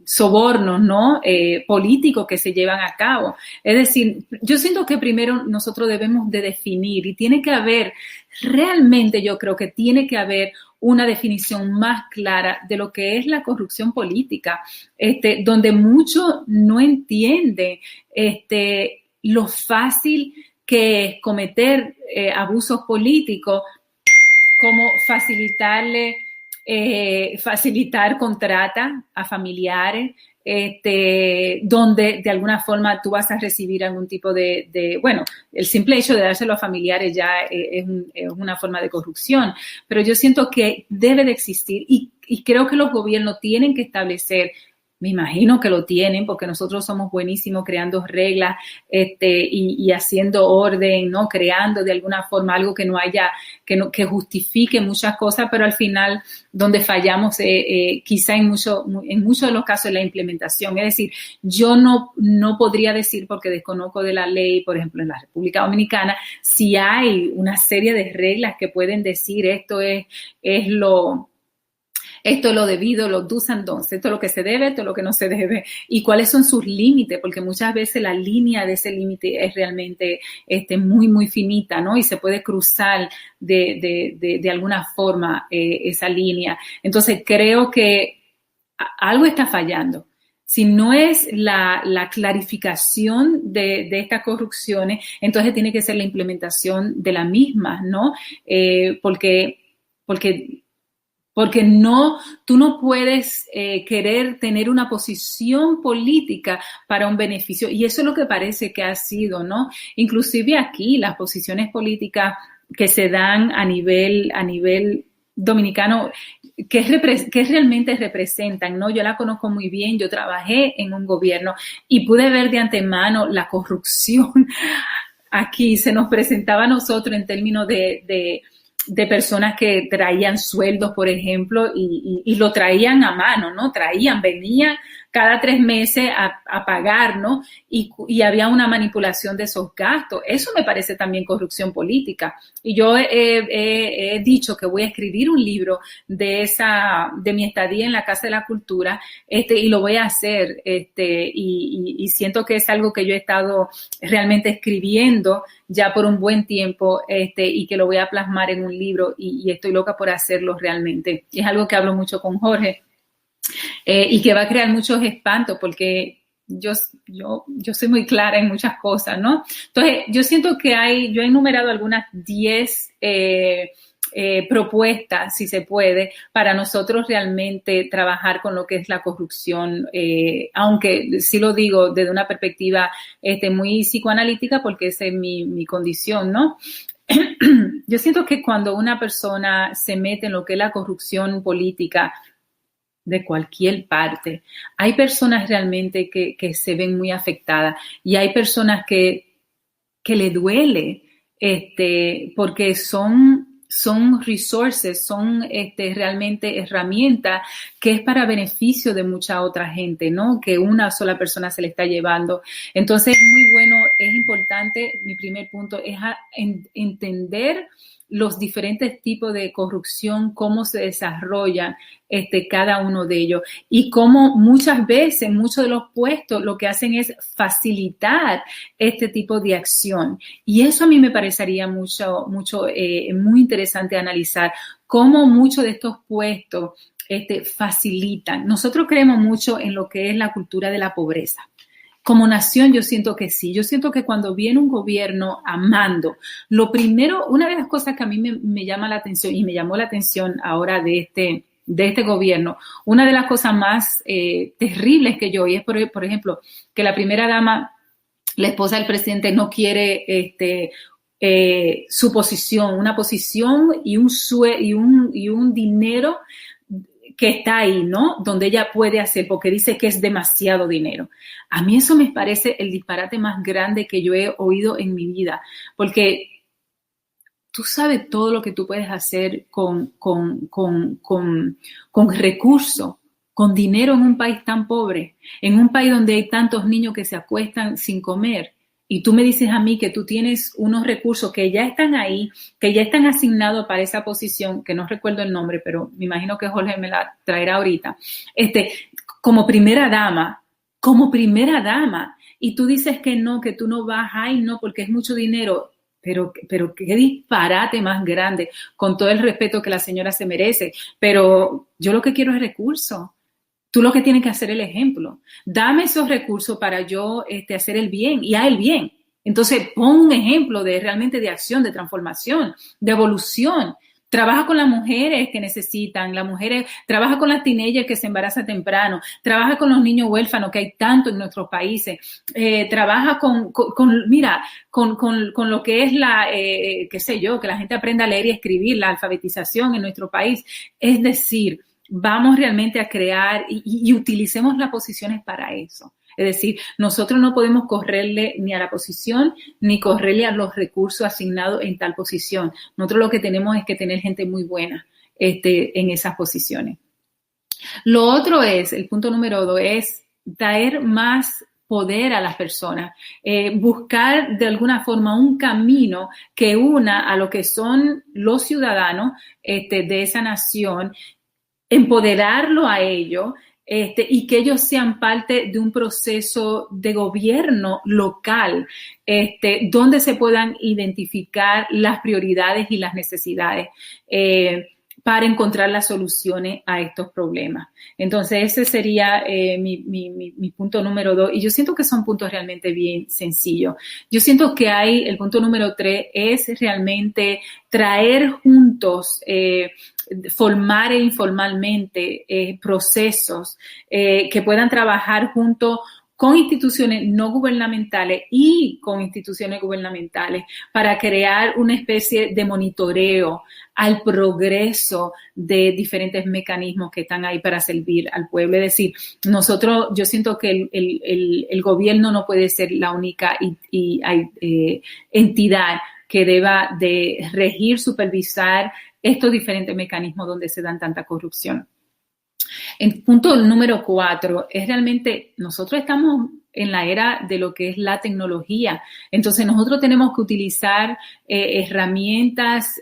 sobornos, ¿no? Políticos que se llevan a cabo. Es decir, yo siento que primero nosotros debemos de definir y tiene que haber, realmente yo creo que tiene que haber una definición más clara de lo que es la corrupción política, donde muchos no entienden lo fácil que es cometer abusos políticos, como facilitar contratas a familiares, donde de alguna forma tú vas a recibir algún tipo bueno, el simple hecho de dárselo a familiares ya es una forma de corrupción, pero yo siento que debe de existir y creo que los gobiernos tienen que establecer, me imagino que lo tienen porque nosotros somos buenísimos creando reglas y haciendo orden, ¿no? Creando de alguna forma algo que no haya, que justifique muchas cosas, pero al final donde fallamos quizá en muchos de los casos es la implementación. Es decir, yo no podría decir, porque desconozco de la ley, por ejemplo, en la República Dominicana, si hay una serie de reglas que pueden decir esto es lo debido, los do's and don'ts, esto es lo que se debe, esto es lo que no se debe, y cuáles son sus límites, porque muchas veces la línea de ese límite es realmente muy, muy finita, ¿no? Y se puede cruzar de alguna forma esa línea. Entonces, creo que algo está fallando. Si no es la clarificación de estas corrupciones, entonces tiene que ser la implementación de la misma, ¿no? Porque tú no puedes querer tener una posición política para un beneficio, y eso es lo que parece que ha sido, ¿no? Inclusive aquí las posiciones políticas que se dan a nivel dominicano, que realmente representan, ¿no? Yo la conozco muy bien, yo trabajé en un gobierno y pude ver de antemano la corrupción. Aquí se nos presentaba a nosotros en términos de personas que traían sueldos, por ejemplo, y lo traían a mano, ¿no? Venían cada 3 meses a pagar, ¿no? Y había una manipulación de esos gastos. Eso me parece también corrupción política. Y yo he dicho que voy a escribir un libro de mi estadía en la Casa de la Cultura, y lo voy a hacer, y siento que es algo que yo he estado realmente escribiendo ya por un buen tiempo, y que lo voy a plasmar en un libro, y estoy loca por hacerlo realmente. Es algo que hablo mucho con Jorge, y que va a crear muchos espantos porque yo soy muy clara en muchas cosas, ¿no? Entonces, yo siento que yo he enumerado algunas 10 propuestas, si se puede, para nosotros realmente trabajar con lo que es la corrupción, aunque sí lo digo desde una perspectiva muy psicoanalítica, porque esa es mi condición, ¿no? Yo siento que cuando una persona se mete en lo que es la corrupción política de cualquier parte, hay personas realmente que se ven muy afectadas, y hay personas que le duele, porque son resources, son realmente herramientas que es para beneficio de mucha otra gente, ¿no? Que una sola persona se le está llevando. Entonces, muy bueno, es importante, mi primer punto es entender los diferentes tipos de corrupción, cómo se desarrollan cada uno de ellos, y cómo muchas veces, muchos de los puestos lo que hacen es facilitar este tipo de acción. Y eso a mí me parecería muy interesante analizar, cómo muchos de estos puestos facilitan. Nosotros creemos mucho en lo que es la cultura de la pobreza. Como nación yo siento que sí. Yo siento que cuando viene un gobierno amando, lo primero, una de las cosas que a mí me llama la atención y me llamó la atención ahora de este gobierno, una de las cosas más terribles que yo oí es, por ejemplo, que la primera dama, la esposa del presidente, no quiere su posición, una posición y un dinero que está ahí, ¿no? Donde ella puede hacer, porque dice que es demasiado dinero. A mí eso me parece el disparate más grande que yo he oído en mi vida, porque tú sabes todo lo que tú puedes hacer con recursos, con dinero en un país tan pobre, en un país donde hay tantos niños que se acuestan sin comer. Y tú me dices a mí que tú tienes unos recursos que ya están ahí, que ya están asignados para esa posición, que no recuerdo el nombre, pero me imagino que Jorge me la traerá ahorita, como primera dama, y tú dices que no, que tú no vas, ay, no, porque es mucho dinero. Pero qué disparate más grande, con todo el respeto que la señora se merece. Pero yo lo que quiero es recursos. Tú lo que tienes que hacer es el ejemplo. Dame esos recursos para yo hacer el bien y haz el bien. Entonces, pon un ejemplo realmente de acción, de transformación, de evolución. Trabaja con las mujeres que necesitan, trabaja con las teenagers que se embarazan temprano, trabaja con los niños huérfanos que hay tanto en nuestros países, trabaja con lo que es qué sé yo, que la gente aprenda a leer y escribir, la alfabetización en nuestro país. Es decir, vamos realmente a crear y utilicemos las posiciones para eso. Es decir, nosotros no podemos correrle ni a la posición ni correrle a los recursos asignados en tal posición. Nosotros lo que tenemos es que tener gente muy buena en esas posiciones. Lo otro el punto número 2 es traer más poder a las personas, buscar de alguna forma un camino que una a lo que son los ciudadanos de esa nación, empoderarlo a ellos, y que ellos sean parte de un proceso de gobierno local, donde se puedan identificar las prioridades y las necesidades para encontrar las soluciones a estos problemas. Entonces, ese sería mi punto número 2. Y yo siento que son puntos realmente bien sencillos. Yo siento que el punto número 3 es realmente traer juntos, formar informalmente procesos que puedan trabajar junto con instituciones no gubernamentales y con instituciones gubernamentales para crear una especie de monitoreo al progreso de diferentes mecanismos que están ahí para servir al pueblo. Es decir, yo siento que el gobierno no puede ser la única entidad que deba de regir, supervisar estos diferentes mecanismos donde se dan tanta corrupción. El punto número 4 es realmente, nosotros estamos en la era de lo que es la tecnología. Entonces, nosotros tenemos que utilizar herramientas,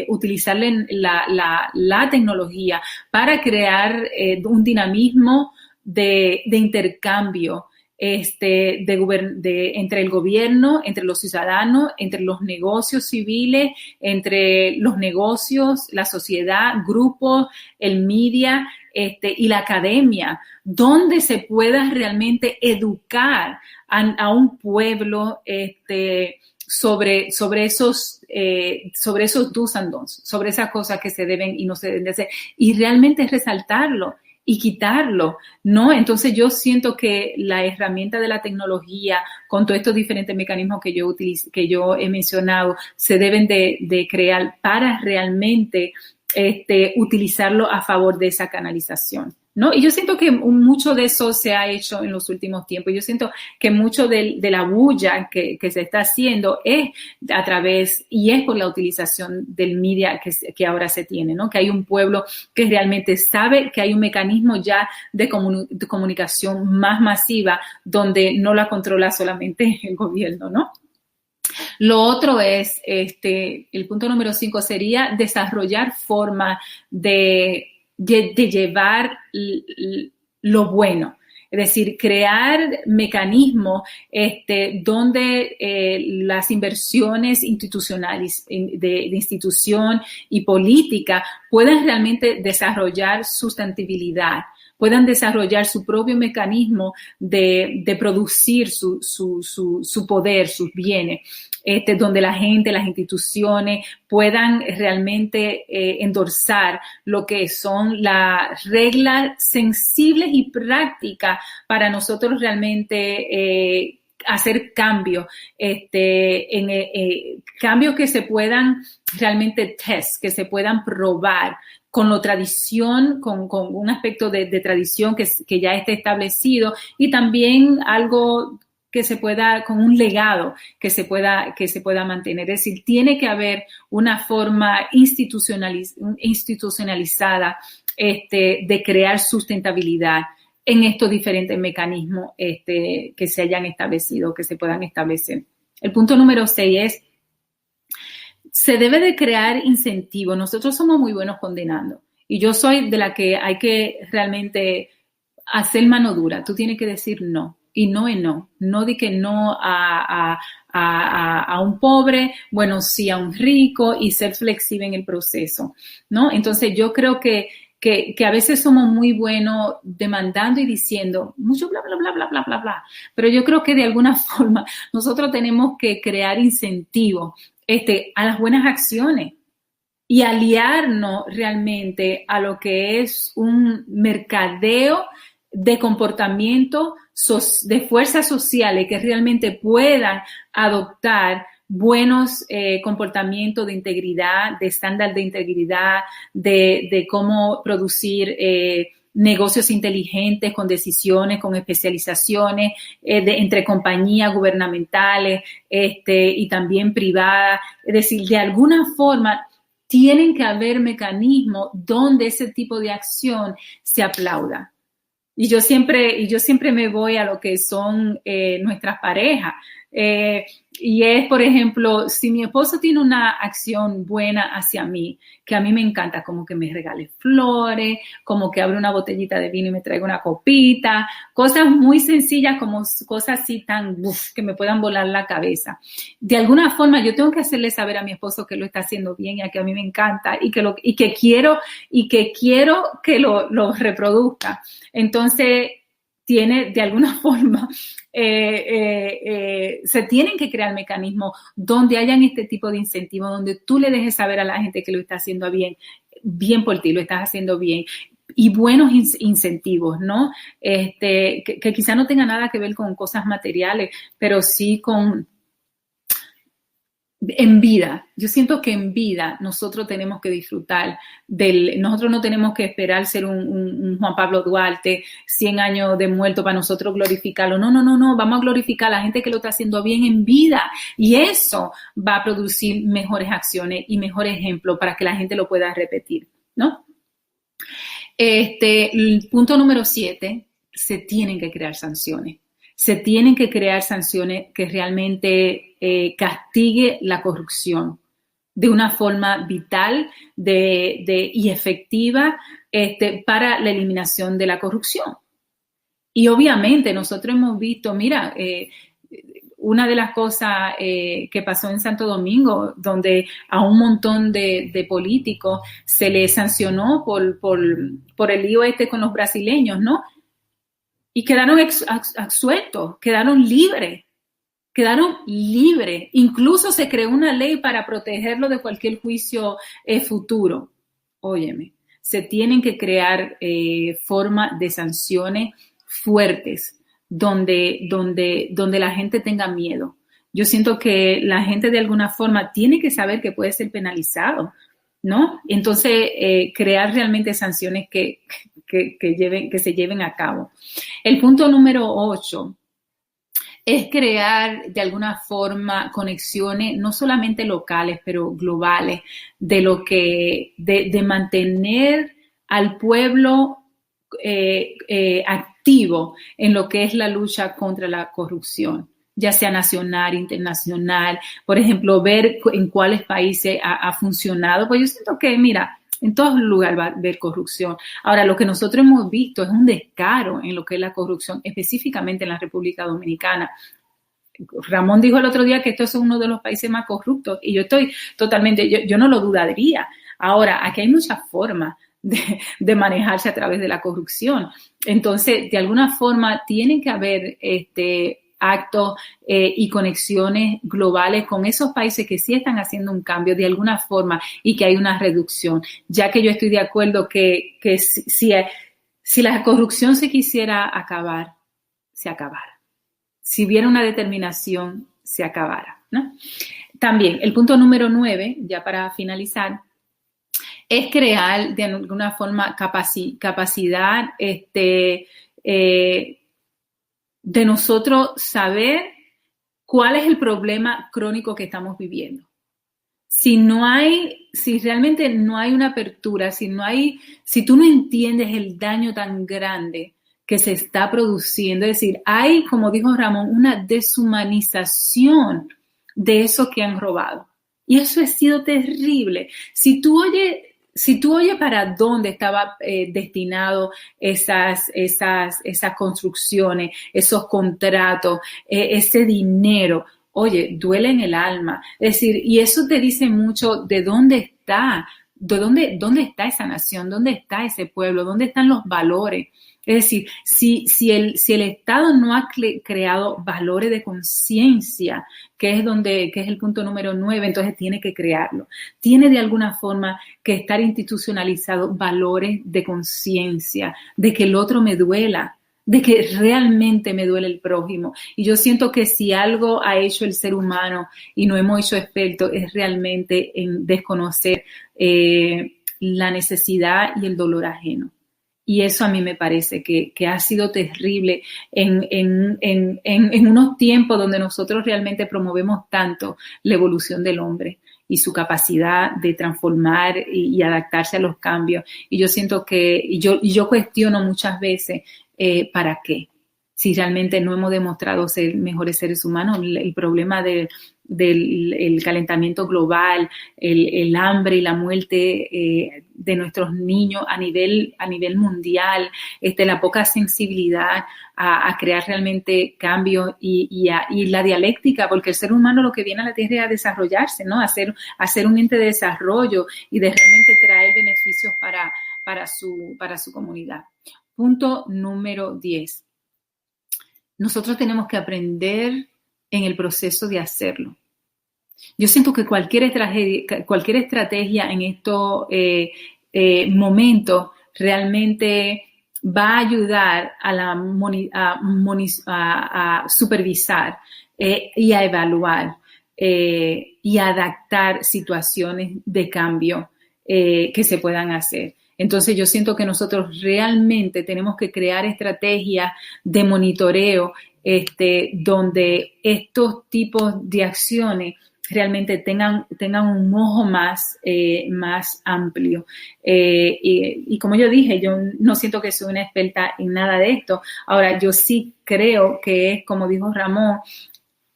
utilizar la tecnología para crear un dinamismo de intercambio entre el gobierno, entre los ciudadanos, entre los negocios civiles, entre los negocios, la sociedad, grupos, el media, y la academia, donde se pueda realmente educar a un pueblo sobre esos do's and don'ts, sobre esas cosas que se deben y no se deben de hacer, y realmente resaltarlo y quitarlo, ¿no? Entonces yo siento que la herramienta de la tecnología, con todos estos diferentes mecanismos que yo he mencionado, se deben de crear para realmente utilizarlo a favor de esa canalización, ¿no? Y yo siento que mucho de eso se ha hecho en los últimos tiempos. Yo siento que mucho de la bulla que se está haciendo es a través y es por la utilización del media que ahora se tiene, ¿no? Que hay un pueblo que realmente sabe que hay un mecanismo ya de comunicación más masiva donde no la controla solamente el gobierno, ¿no? Lo otro es, el punto número 5 sería desarrollar formas de llevar lo bueno. Es decir, crear mecanismos donde las inversiones institucionales de institución y política puedan realmente desarrollar sustentabilidad, puedan desarrollar su propio mecanismo de producir su poder, sus bienes, donde la gente, las instituciones puedan realmente endorsar lo que son las reglas sensibles y prácticas para nosotros realmente hacer cambios, cambios que se puedan realmente que se puedan probar con la tradición, con un aspecto de tradición que ya esté establecido, y también algo que se pueda, con un legado que se pueda mantener. Es decir, tiene que haber una forma institucionalizada de crear sustentabilidad en estos diferentes mecanismos que se hayan establecido, que se puedan establecer. El punto número 6 es, se debe de crear incentivos. Nosotros somos muy buenos condenando, y yo soy de la que hay que realmente hacer mano dura. Tú tienes que decir no, y no es no. No di que no a un pobre, bueno, sí a un rico, y ser flexible en el proceso, ¿no? Entonces yo creo que a veces somos muy buenos demandando y diciendo mucho bla, bla, bla, bla, bla, bla, bla. Pero yo creo que de alguna forma nosotros tenemos que crear incentivos a las buenas acciones y aliarnos realmente a lo que es un mercadeo de comportamiento de fuerzas sociales que realmente puedan adoptar buenos comportamientos de integridad, de estándar de integridad, de cómo producir negocios inteligentes con decisiones, con especializaciones entre compañías gubernamentales y también privadas. Es decir, de alguna forma tienen que haber mecanismos donde ese tipo de acción se aplauda. Y yo siempre me voy a lo que son nuestras parejas. Y es, por ejemplo, si mi esposo tiene una acción buena hacia mí, que a mí me encanta, como que me regale flores, como que abre una botellita de vino y me traiga una copita, cosas muy sencillas, como cosas así que me puedan volar la cabeza. De alguna forma yo tengo que hacerle saber a mi esposo que lo está haciendo bien y a que a mí me encanta y que quiero que lo reproduzca. Entonces, tiene de alguna forma, se tienen que crear mecanismos donde hayan este tipo de incentivos, donde tú le dejes saber a la gente que lo está haciendo bien por ti, lo estás haciendo bien, y buenos incentivos, ¿no? Que quizá no tenga nada que ver con cosas materiales, pero sí en vida. Yo siento que en vida nosotros tenemos que disfrutar nosotros no tenemos que esperar ser un Juan Pablo Duarte, 100 años de muerto para nosotros glorificarlo. No, vamos a glorificar a la gente que lo está haciendo bien en vida, y eso va a producir mejores acciones y mejor ejemplo para que la gente lo pueda repetir, ¿no? El punto número 7, se tienen que crear sanciones. Se tienen que crear sanciones que realmente castigue la corrupción de una forma vital y efectiva para la eliminación de la corrupción. Y obviamente nosotros hemos visto, mira, una de las cosas que pasó en Santo Domingo, donde a un montón de políticos se les sancionó por el lío con los brasileños, ¿no? Y quedaron absueltos, quedaron libres. Incluso se creó una ley para protegerlo de cualquier juicio futuro. Óyeme, se tienen que crear formas de sanciones fuertes donde la gente tenga miedo. Yo siento que la gente de alguna forma tiene que saber que puede ser penalizado, ¿no? Entonces, crear realmente sanciones que se lleven a cabo. El punto número 8 es crear de alguna forma conexiones no solamente locales, pero globales, de mantener al pueblo activo en lo que es la lucha contra la corrupción, ya sea nacional, internacional. Por ejemplo, ver en cuáles países ha funcionado. Pues yo siento que, mira, en todos lugares va a haber corrupción. Ahora, lo que nosotros hemos visto es un descaro en lo que es la corrupción, específicamente en la República Dominicana. Ramón dijo el otro día que esto es uno de los países más corruptos, y yo estoy totalmente, yo no lo dudaría. Ahora, aquí hay muchas formas de manejarse a través de la corrupción. Entonces, de alguna forma, tiene que haber actos y conexiones globales con esos países que sí están haciendo un cambio de alguna forma y que hay una reducción, ya que yo estoy de acuerdo que si la corrupción se quisiera acabar, se acabara. Si hubiera una determinación, se acabara, ¿no? También, el punto número 9, ya para finalizar, es crear de alguna forma capacidad de nosotros saber cuál es el problema crónico que estamos viviendo. Si realmente no hay una apertura, si tú no entiendes el daño tan grande que se está produciendo, es decir, hay, como dijo Ramón, una deshumanización de esos que han robado. Y eso ha sido terrible. Si tú oyes para dónde estaba destinado esas construcciones, esos contratos, ese dinero, oye, duele en el alma. Es decir, y eso te dice mucho de dónde está esa nación, dónde está ese pueblo, dónde están los valores. Es decir, si el Estado no ha creado valores de conciencia, que es el punto número 9, entonces tiene que crearlo. Tiene de alguna forma que estar institucionalizado valores de conciencia, de que el otro me duela, de que realmente me duele el prójimo. Y yo siento que si algo ha hecho el ser humano y no hemos hecho expertos es realmente en desconocer la necesidad y el dolor ajeno. Y eso a mí me parece que ha sido terrible en unos tiempos donde nosotros realmente promovemos tanto la evolución del hombre y su capacidad de transformar y adaptarse a los cambios. Y yo siento yo cuestiono muchas veces ¿para qué? Si realmente no hemos demostrado ser mejores seres humanos, el problema del calentamiento global, el hambre y la muerte de nuestros niños a nivel mundial, la poca sensibilidad a crear realmente cambios y la dialéctica, porque el ser humano lo que viene a la Tierra es a desarrollarse, ¿no? A ser un ente de desarrollo y de realmente traer beneficios para su comunidad. Punto número 10. Nosotros tenemos que aprender en el proceso de hacerlo. Yo siento que cualquier estrategia en estos momentos realmente va a ayudar a supervisar y a evaluar y a adaptar situaciones de cambio que se puedan hacer. Entonces yo siento que nosotros realmente tenemos que crear estrategias de monitoreo donde estos tipos de acciones realmente tengan un ojo más amplio. Y como yo dije, yo no siento que soy una experta en nada de esto. Ahora, yo sí creo que es, como dijo Ramón,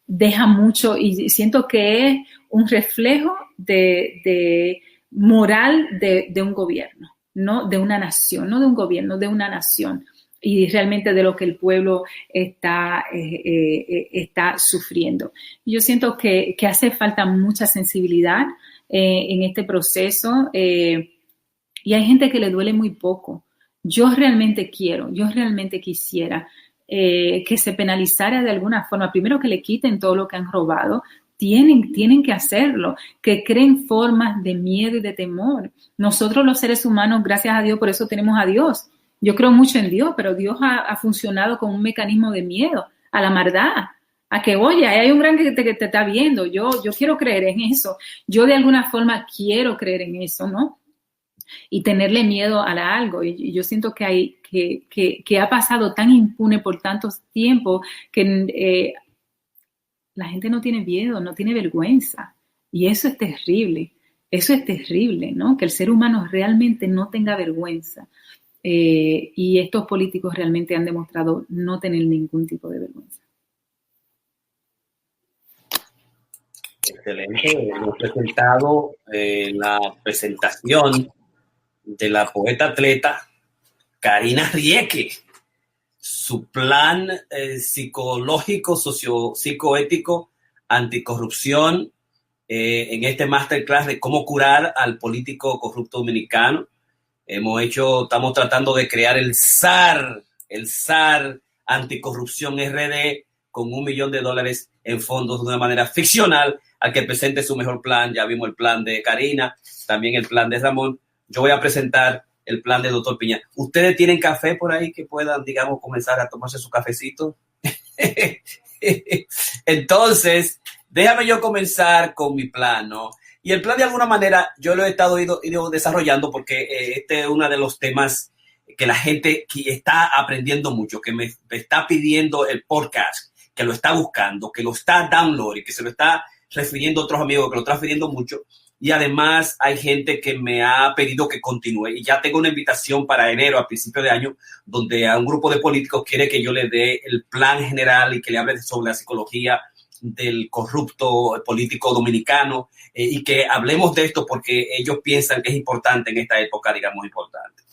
deja mucho y siento que es un reflejo de moral de un gobierno. No de una nación, no de un gobierno, de una nación y realmente de lo que el pueblo está sufriendo. Yo siento que hace falta mucha sensibilidad en este proceso y hay gente que le duele muy poco. Yo realmente quisiera que se penalizara de alguna forma, primero que le quiten todo lo que han robado. Tienen que hacerlo, que creen formas de miedo y de temor. Nosotros los seres humanos, gracias a Dios, por eso tenemos a Dios. Yo creo mucho en Dios, pero Dios ha funcionado con un mecanismo de miedo a la maldad, a que, oye, hay un gran que te está viendo. Yo quiero creer en eso. Yo de alguna forma quiero creer en eso, ¿no? Y tenerle miedo a algo. Y yo siento que ha pasado tan impune por tantos tiempos que la gente no tiene miedo, no tiene vergüenza. Y eso es terrible, ¿no? Que el ser humano realmente no tenga vergüenza. Y estos políticos realmente han demostrado no tener ningún tipo de vergüenza. Excelente. Hemos presentado la presentación de la poeta atleta Karina Rieke. Su plan psicológico, psicoético, anticorrupción, en este masterclass de cómo curar al político corrupto dominicano. Estamos tratando de crear el SAR Anticorrupción RD, con $1 millón en fondos de una manera ficcional al que presente su mejor plan. Ya vimos el plan de Karina, también el plan de Ramón. Yo voy a presentar el plan de Dr. Piña. ¿Ustedes tienen café por ahí que puedan, digamos, comenzar a tomarse su cafecito? Entonces, déjame yo comenzar con mi plan, ¿no? Y el plan, de alguna manera, yo lo he estado ido desarrollando porque este es uno de los temas que la gente que está aprendiendo mucho, que me está pidiendo el podcast, que lo está buscando, que lo está downloading, que se lo está refiriendo a otros amigos, que lo está refiriendo mucho. Y además hay gente que me ha pedido que continúe. Y ya tengo una invitación para enero, a principio de año, donde a un grupo de políticos quiere que yo le dé el plan general y que le hable sobre la psicología del corrupto político dominicano, y que hablemos de esto porque ellos piensan que es importante en esta época, digamos, importante.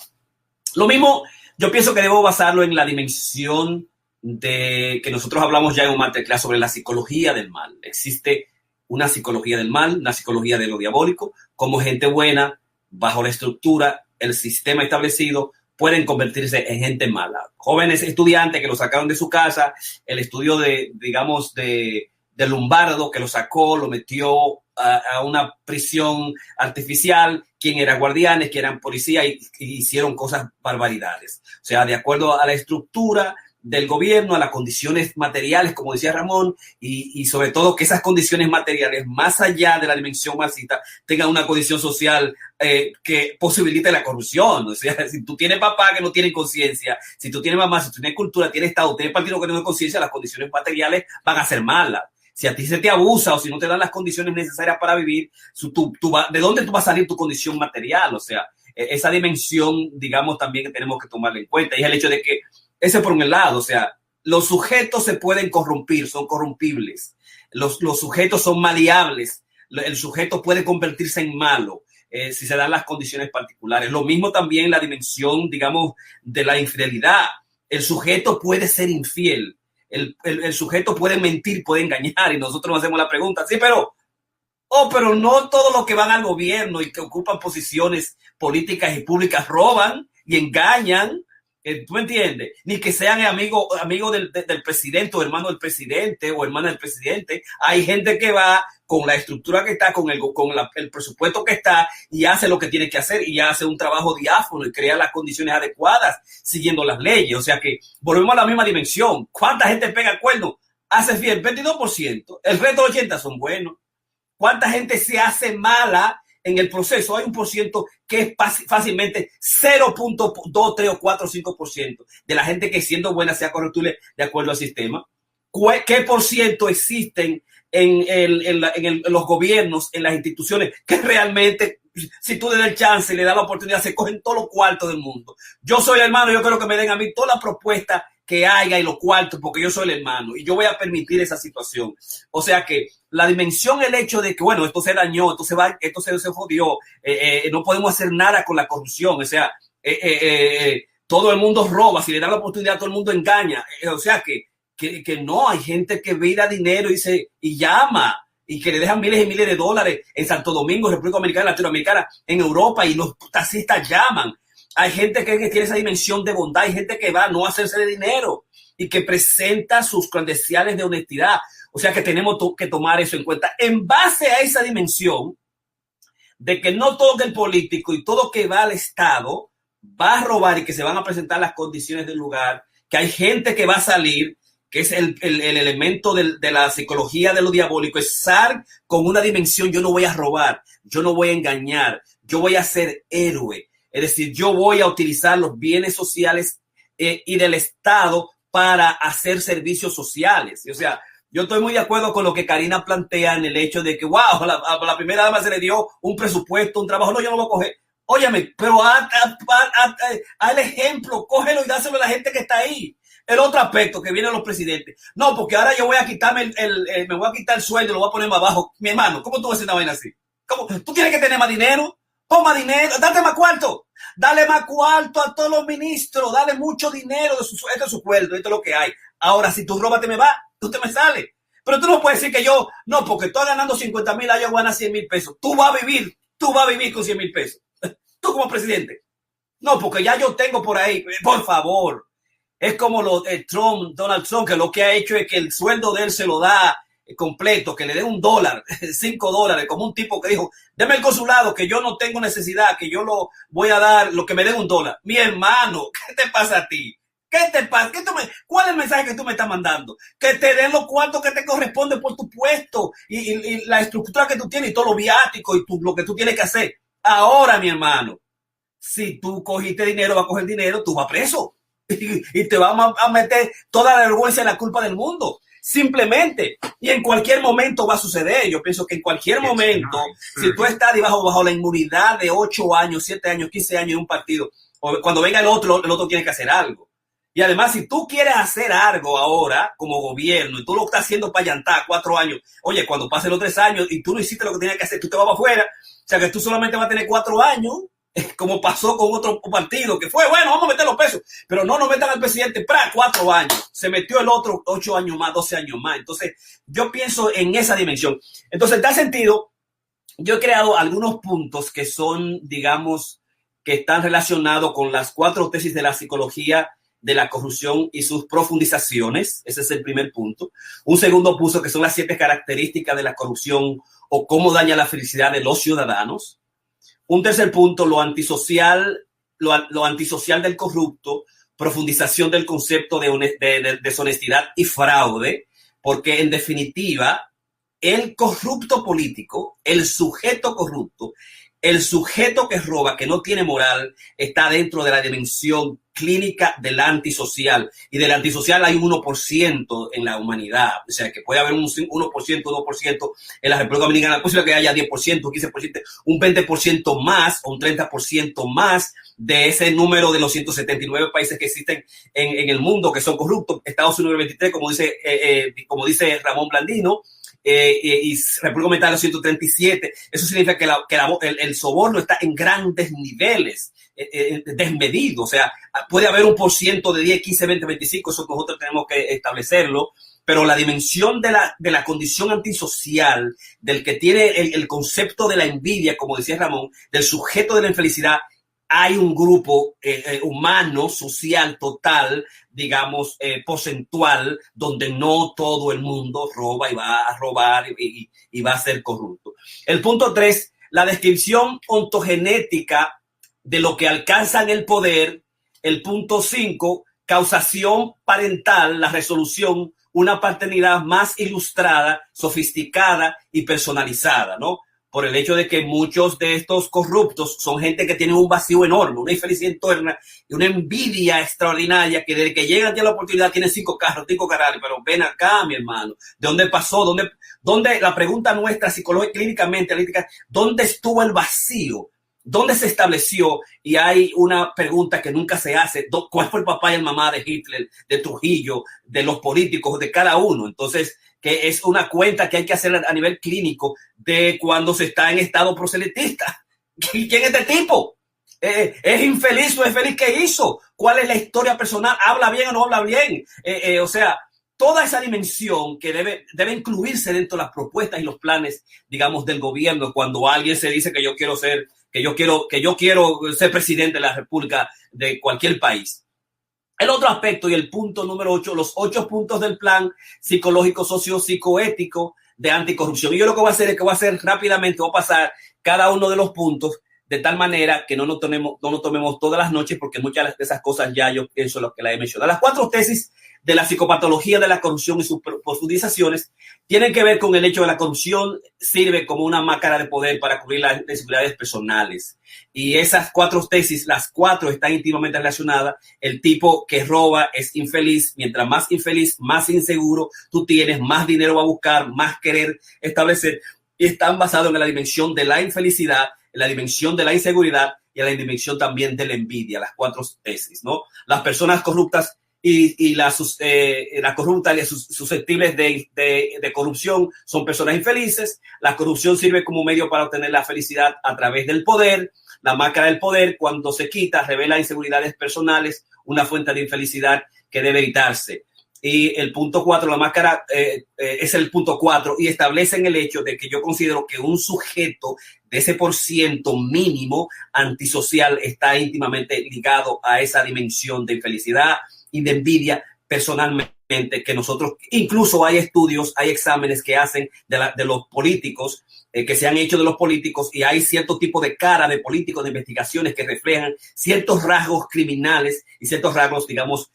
Lo mismo, yo pienso que debo basarlo en la dimensión de que nosotros hablamos ya en un masterclass sobre la psicología del mal. Existe una psicología del mal, una psicología de lo diabólico, como gente buena, bajo la estructura, el sistema establecido, pueden convertirse en gente mala. Jóvenes estudiantes que lo sacaron de su casa, el estudio de Lombardo, que lo sacó, lo metió a una prisión artificial, quien era guardianes, que eran policías y hicieron cosas barbaridades. O sea, de acuerdo a la estructura del gobierno, a las condiciones materiales, como decía Ramón, y sobre todo que esas condiciones materiales, más allá de la dimensión marxista, tengan una condición social que posibilite la corrupción. O sea, si tú tienes papá que no tiene conciencia, si tú tienes mamá, si tú tienes cultura, tienes Estado, tienes partido que no tiene conciencia, las condiciones materiales van a ser malas. Si a ti se te abusa o si no te dan las condiciones necesarias para vivir, ¿de dónde tú vas a salir tu condición material? O sea, esa dimensión, digamos, también que tenemos que tomarla en cuenta. Y es el hecho de que, ese por un lado, o sea, los sujetos se pueden corrompir, son corrompibles. Los sujetos son maleables. El sujeto puede convertirse en malo si se dan las condiciones particulares. Lo mismo también la dimensión, digamos, de la infidelidad. El sujeto puede ser infiel. El sujeto puede mentir, puede engañar, y nosotros nos hacemos la pregunta, sí, pero no todos los que van al gobierno y que ocupan posiciones políticas y públicas roban y engañan, ¿tú me entiendes? Ni que sean amigos del presidente o hermano del presidente o hermana del presidente. Hay gente que va con la estructura que está, con el presupuesto que está, y hace lo que tiene que hacer y hace un trabajo diáfano y crea las condiciones adecuadas siguiendo las leyes. O sea que volvemos a la misma dimensión. ¿Cuánta gente pega el cuerno? Hace fiel 22%. El resto 80% son buenos. ¿Cuánta gente se hace mala en el proceso? Hay un por ciento que es fácilmente 0.2, 3 o 4 o 5% de la gente que, siendo buena, sea correctible de acuerdo al sistema. ¿Qué por ciento existen en los gobiernos, en las instituciones, que realmente, si tú le das el chance, le das la oportunidad, se cogen todos los cuartos del mundo? Yo soy el hermano, yo quiero que me den a mí toda la propuesta que haya y los cuartos, porque yo soy el hermano y yo voy a permitir esa situación. O sea que la dimensión, el hecho de que, bueno, esto se dañó, esto se jodió, no podemos hacer nada con la corrupción. O sea, todo el mundo roba, si le dan la oportunidad, todo el mundo engaña. O sea que no, hay gente que vira dinero y llama, y que le dejan miles y miles de dólares en Santo Domingo, República Dominicana, Latinoamericana, en Europa, y los taxistas llaman. Hay gente que tiene esa dimensión de bondad, hay gente que va a no hacerse de dinero y que presenta sus credenciales de honestidad. O sea que tenemos que tomar eso en cuenta. En base a esa dimensión de que no todo el político y todo que va al Estado va a robar y que se van a presentar las condiciones del lugar, que hay gente que va a salir, que es el elemento de la psicología de lo diabólico, es estar con una dimensión: yo no voy a robar, yo no voy a engañar, yo voy a ser héroe. Es decir, yo voy a utilizar los bienes sociales y del Estado para hacer servicios sociales. O sea, yo estoy muy de acuerdo con lo que Karina plantea en el hecho de que, wow, a la primera dama se le dio un presupuesto, un trabajo. No, yo no lo voy a coger. Óyeme, pero haz el ejemplo, cógelo y dáselo a la gente que está ahí. El otro aspecto que vienen los presidentes: no, porque ahora yo voy a quitarme me voy a quitar el sueldo, lo voy a poner más bajo. Mi hermano, ¿cómo tú vas a hacer una vaina así? ¿Cómo? ¿Tú tienes que tener más dinero? Pon más dinero, date más cuarto. Dale más cuarto a todos los ministros, dale mucho dinero de esto es su sueldo, esto es lo que hay. Ahora, si tú robas, te me va, tú te me sales. Pero tú no puedes decir que yo, no, porque estoy ganando 50,000, yo voy a ganar 100,000 pesos. Tú vas a vivir con 100,000 pesos. Tú como presidente. No, porque ya yo tengo por ahí, por favor. Es como Donald Trump, que lo que ha hecho es que el sueldo de él se lo da completo, que le dé $1, $5, como un tipo que dijo, deme el consulado, que yo no tengo necesidad, que yo lo voy a dar, lo que me den $1. Mi hermano, ¿qué te pasa a ti? ¿Qué te pasa? ¿Cuál es el mensaje que tú me estás mandando? Que te den los cuartos que te corresponden por tu puesto y la estructura que tú tienes y todo lo viático y lo que tú tienes que hacer. Ahora, mi hermano, si tú cogiste dinero, vas a coger dinero, tú vas preso y te vamos a meter toda la vergüenza y la culpa del mundo. Simplemente, y en cualquier momento va a suceder. Yo pienso que en cualquier momento, si tú estás bajo la inmunidad de 8 años, 7 años, 15 años en un partido, o cuando venga el otro tiene que hacer algo. Y además, si tú quieres hacer algo ahora como gobierno y tú lo estás haciendo para llantar 4 años, oye, cuando pasen los 3 años y tú no hiciste lo que tenías que hacer, tú te vas para afuera. O sea, que tú solamente vas a tener 4 años, como pasó con otro partido, que fue, bueno, vamos a meter los pesos, pero no nos metan al presidente para 4 años. Se metió el otro 8 años más, 12 años más. Entonces, yo pienso en esa dimensión. Entonces, en tal sentido, yo he creado algunos puntos que son, digamos, que están relacionados con las 4 tesis de la psicología de la corrupción y sus profundizaciones. Ese es el primer punto. Un segundo punto que son las 7 características de la corrupción o cómo daña la felicidad de los ciudadanos. Un tercer punto, lo antisocial del corrupto, profundización del concepto de deshonestidad y fraude, porque en definitiva, el corrupto político, el sujeto corrupto, el sujeto que roba, que no tiene moral, está dentro de la dimensión clínica del antisocial. Y del antisocial hay un 1% en la humanidad. O sea, que puede haber un 1%, 2% en la República Dominicana. Es posible que haya 10%, 15%, un 20% más o un 30% más de ese número de los 179 países que existen en el mundo que son corruptos. Estados Unidos 23, como dice Ramón Blandino, y República Dominicana los 137. Eso significa que el soborno está en grandes niveles, desmedido. O sea, puede haber un por ciento de 10, 15, 20, 25, eso nosotros tenemos que establecerlo, pero la dimensión de la condición antisocial, del que tiene el concepto de la envidia, como decía Ramón, del sujeto de la infelicidad, hay un grupo humano, social, total, digamos, porcentual, donde no todo el mundo roba y va a robar y va a ser corrupto. El punto 3, la descripción ontogenética de lo que alcanzan el poder. El punto 5, causación parental, la resolución, una paternidad más ilustrada, sofisticada y personalizada, ¿no? Por el hecho de que muchos de estos corruptos son gente que tiene un vacío enorme, una infelicidad interna y una envidia extraordinaria, que desde que llegan a la oportunidad tienen 5 carros, 5 carros, pero ven acá, mi hermano, ¿de dónde pasó? ¿Dónde la pregunta nuestra psicológica, clínicamente, ¿dónde estuvo el vacío? ¿Dónde se estableció? Y hay una pregunta que nunca se hace: ¿cuál fue el papá y el mamá de Hitler, de Trujillo, de los políticos, de cada uno? Entonces, que es una cuenta que hay que hacer a nivel clínico de cuando se está en estado proselitista. ¿Quién es este tipo? ¿Es infeliz o es feliz? ¿Qué hizo? ¿Cuál es la historia personal? ¿Habla bien o no habla bien? O sea, toda esa dimensión que debe incluirse dentro de las propuestas y los planes, digamos, del gobierno, cuando alguien se dice que yo quiero ser presidente de la República de cualquier país. El otro aspecto y el punto número 8, los 8 puntos del plan psicológico, socio-psicoético de anticorrupción. Y yo lo que voy a hacer es que voy a hacer rápidamente, voy a pasar cada uno de los puntos de tal manera que no nos tomemos todas las noches, porque muchas de esas cosas ya yo pienso lo que la he mencionado. Las 4 tesis de la psicopatología de la corrupción y sus profundizaciones tienen que ver con el hecho de la corrupción sirve como una máscara de poder para cubrir las inseguridades personales. Y esas 4 tesis, las 4 están íntimamente relacionadas. El tipo que roba es infeliz. Mientras más infeliz, más inseguro tú tienes, más dinero va a buscar, más querer establecer. Y están basados en la dimensión de la infelicidad, en la dimensión de la inseguridad y en la dimensión también de la envidia, las 4 tesis, ¿no? Las personas corruptas y la corrupta y susceptibles de corrupción son personas infelices. La corrupción sirve como medio para obtener la felicidad a través del poder. La máscara del poder, cuando se quita, revela inseguridades personales, una fuente de infelicidad que debe evitarse. Y el punto 4, la máscara es el punto 4 y establecen el hecho de que yo considero que un sujeto de ese % mínimo antisocial está íntimamente ligado a esa dimensión de infelicidad y de envidia personalmente, que nosotros, incluso hay estudios, hay exámenes que hacen de los políticos, que se han hecho de los políticos, y hay cierto tipo de cara de políticos, de investigaciones que reflejan ciertos rasgos criminales y ciertos rasgos, digamos,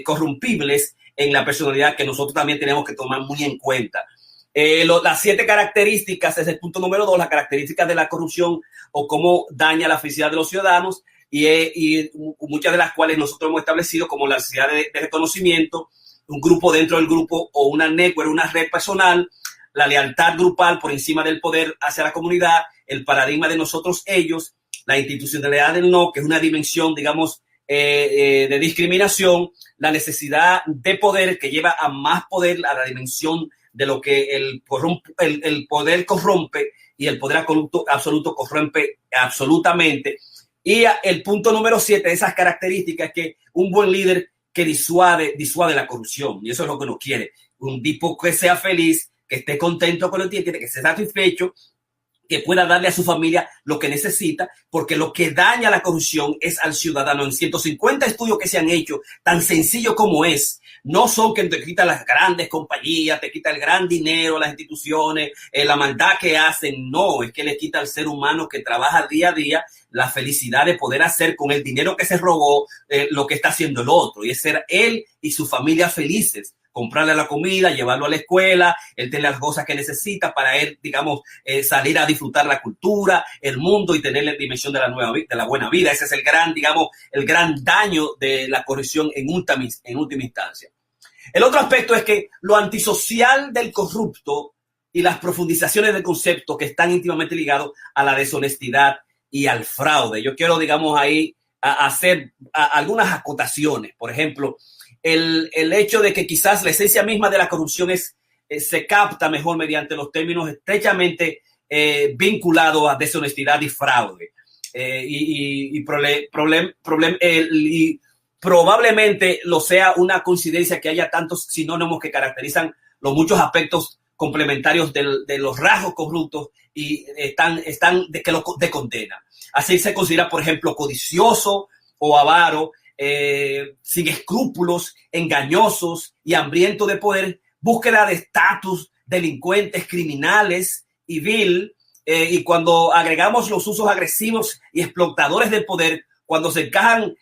corrompibles en la personalidad, que nosotros también tenemos que tomar muy en cuenta. Las 7 características, es el punto número 2, las características de la corrupción o cómo daña la felicidad de los ciudadanos, y muchas de las cuales nosotros hemos establecido, como la necesidad de reconocimiento, un grupo dentro del grupo o una network, una red personal, la lealtad grupal por encima del poder hacia la comunidad, el paradigma de nosotros ellos, la institucionalidad del no, que es una dimensión, digamos, de discriminación, la necesidad de poder que lleva a más poder, a la dimensión de lo que el poder corrompe, y el poder absoluto corrompe absolutamente. Y el punto número 7 de esas características, que un buen líder que disuade la corrupción, y eso es lo que uno quiere, un tipo que sea feliz, que esté contento con lo que tiene, que esté satisfecho, que pueda darle a su familia lo que necesita, porque lo que daña la corrupción es al ciudadano. En 150 estudios que se han hecho, tan sencillo como es, no son que te quitan las grandes compañías, te quita el gran dinero, las instituciones, la maldad que hacen, no, es que le quita al ser humano que trabaja día a día la felicidad de poder hacer con el dinero que se robó lo que está haciendo el otro, y es ser él y su familia felices. Comprarle la comida, llevarlo a la escuela, él tener las cosas que necesita para él, digamos, salir a disfrutar la cultura, el mundo, y tener la dimensión de la nueva vida, de la buena vida. Ese es el gran, digamos, el gran daño de la corrupción en última instancia. El otro aspecto es que lo antisocial del corrupto y las profundizaciones del concepto que están íntimamente ligados a la deshonestidad y al fraude. Yo quiero, digamos, ahí hacer algunas acotaciones. Por ejemplo, el hecho de que quizás la esencia misma de la corrupción se capta mejor mediante los términos estrechamente vinculados a deshonestidad y fraude. Y probablemente lo sea una coincidencia que haya tantos sinónimos que caracterizan los muchos aspectos complementarios de los rasgos corruptos y de condena. Así se considera, por ejemplo, codicioso o avaro, sin escrúpulos, engañosos y hambriento de poder, búsqueda de estatus, delincuentes, criminales y vil. Y cuando agregamos los usos agresivos y explotadores del poder, cuando se encajan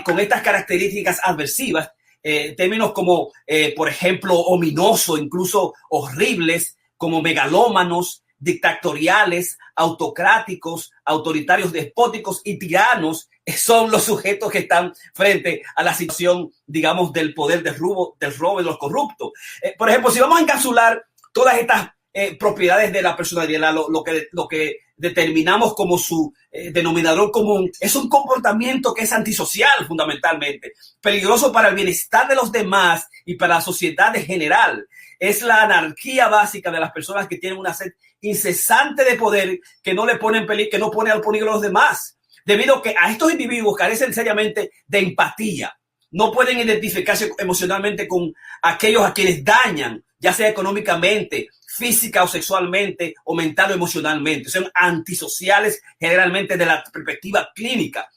con estas características adversivas, términos como, por ejemplo, ominoso, incluso horribles, como megalómanos, dictatoriales, autocráticos, autoritarios, despóticos y tiranos, son los sujetos que están frente a la situación, digamos, del poder del robo de los corruptos. Por ejemplo, si vamos a encapsular todas estas propiedades de la personalidad, lo que determinamos como su denominador común es un comportamiento que es antisocial, fundamentalmente, peligroso para el bienestar de los demás y para la sociedad en general. Es la anarquía básica de las personas que tienen una sed incesante de poder que no le ponen que no pone al peligro a los demás, debido a que a estos individuos carecen seriamente de empatía. No pueden identificarse emocionalmente con aquellos a quienes dañan, ya sea económicamente, física o sexualmente, o mental o emocionalmente. Son antisociales generalmente de la perspectiva clínica.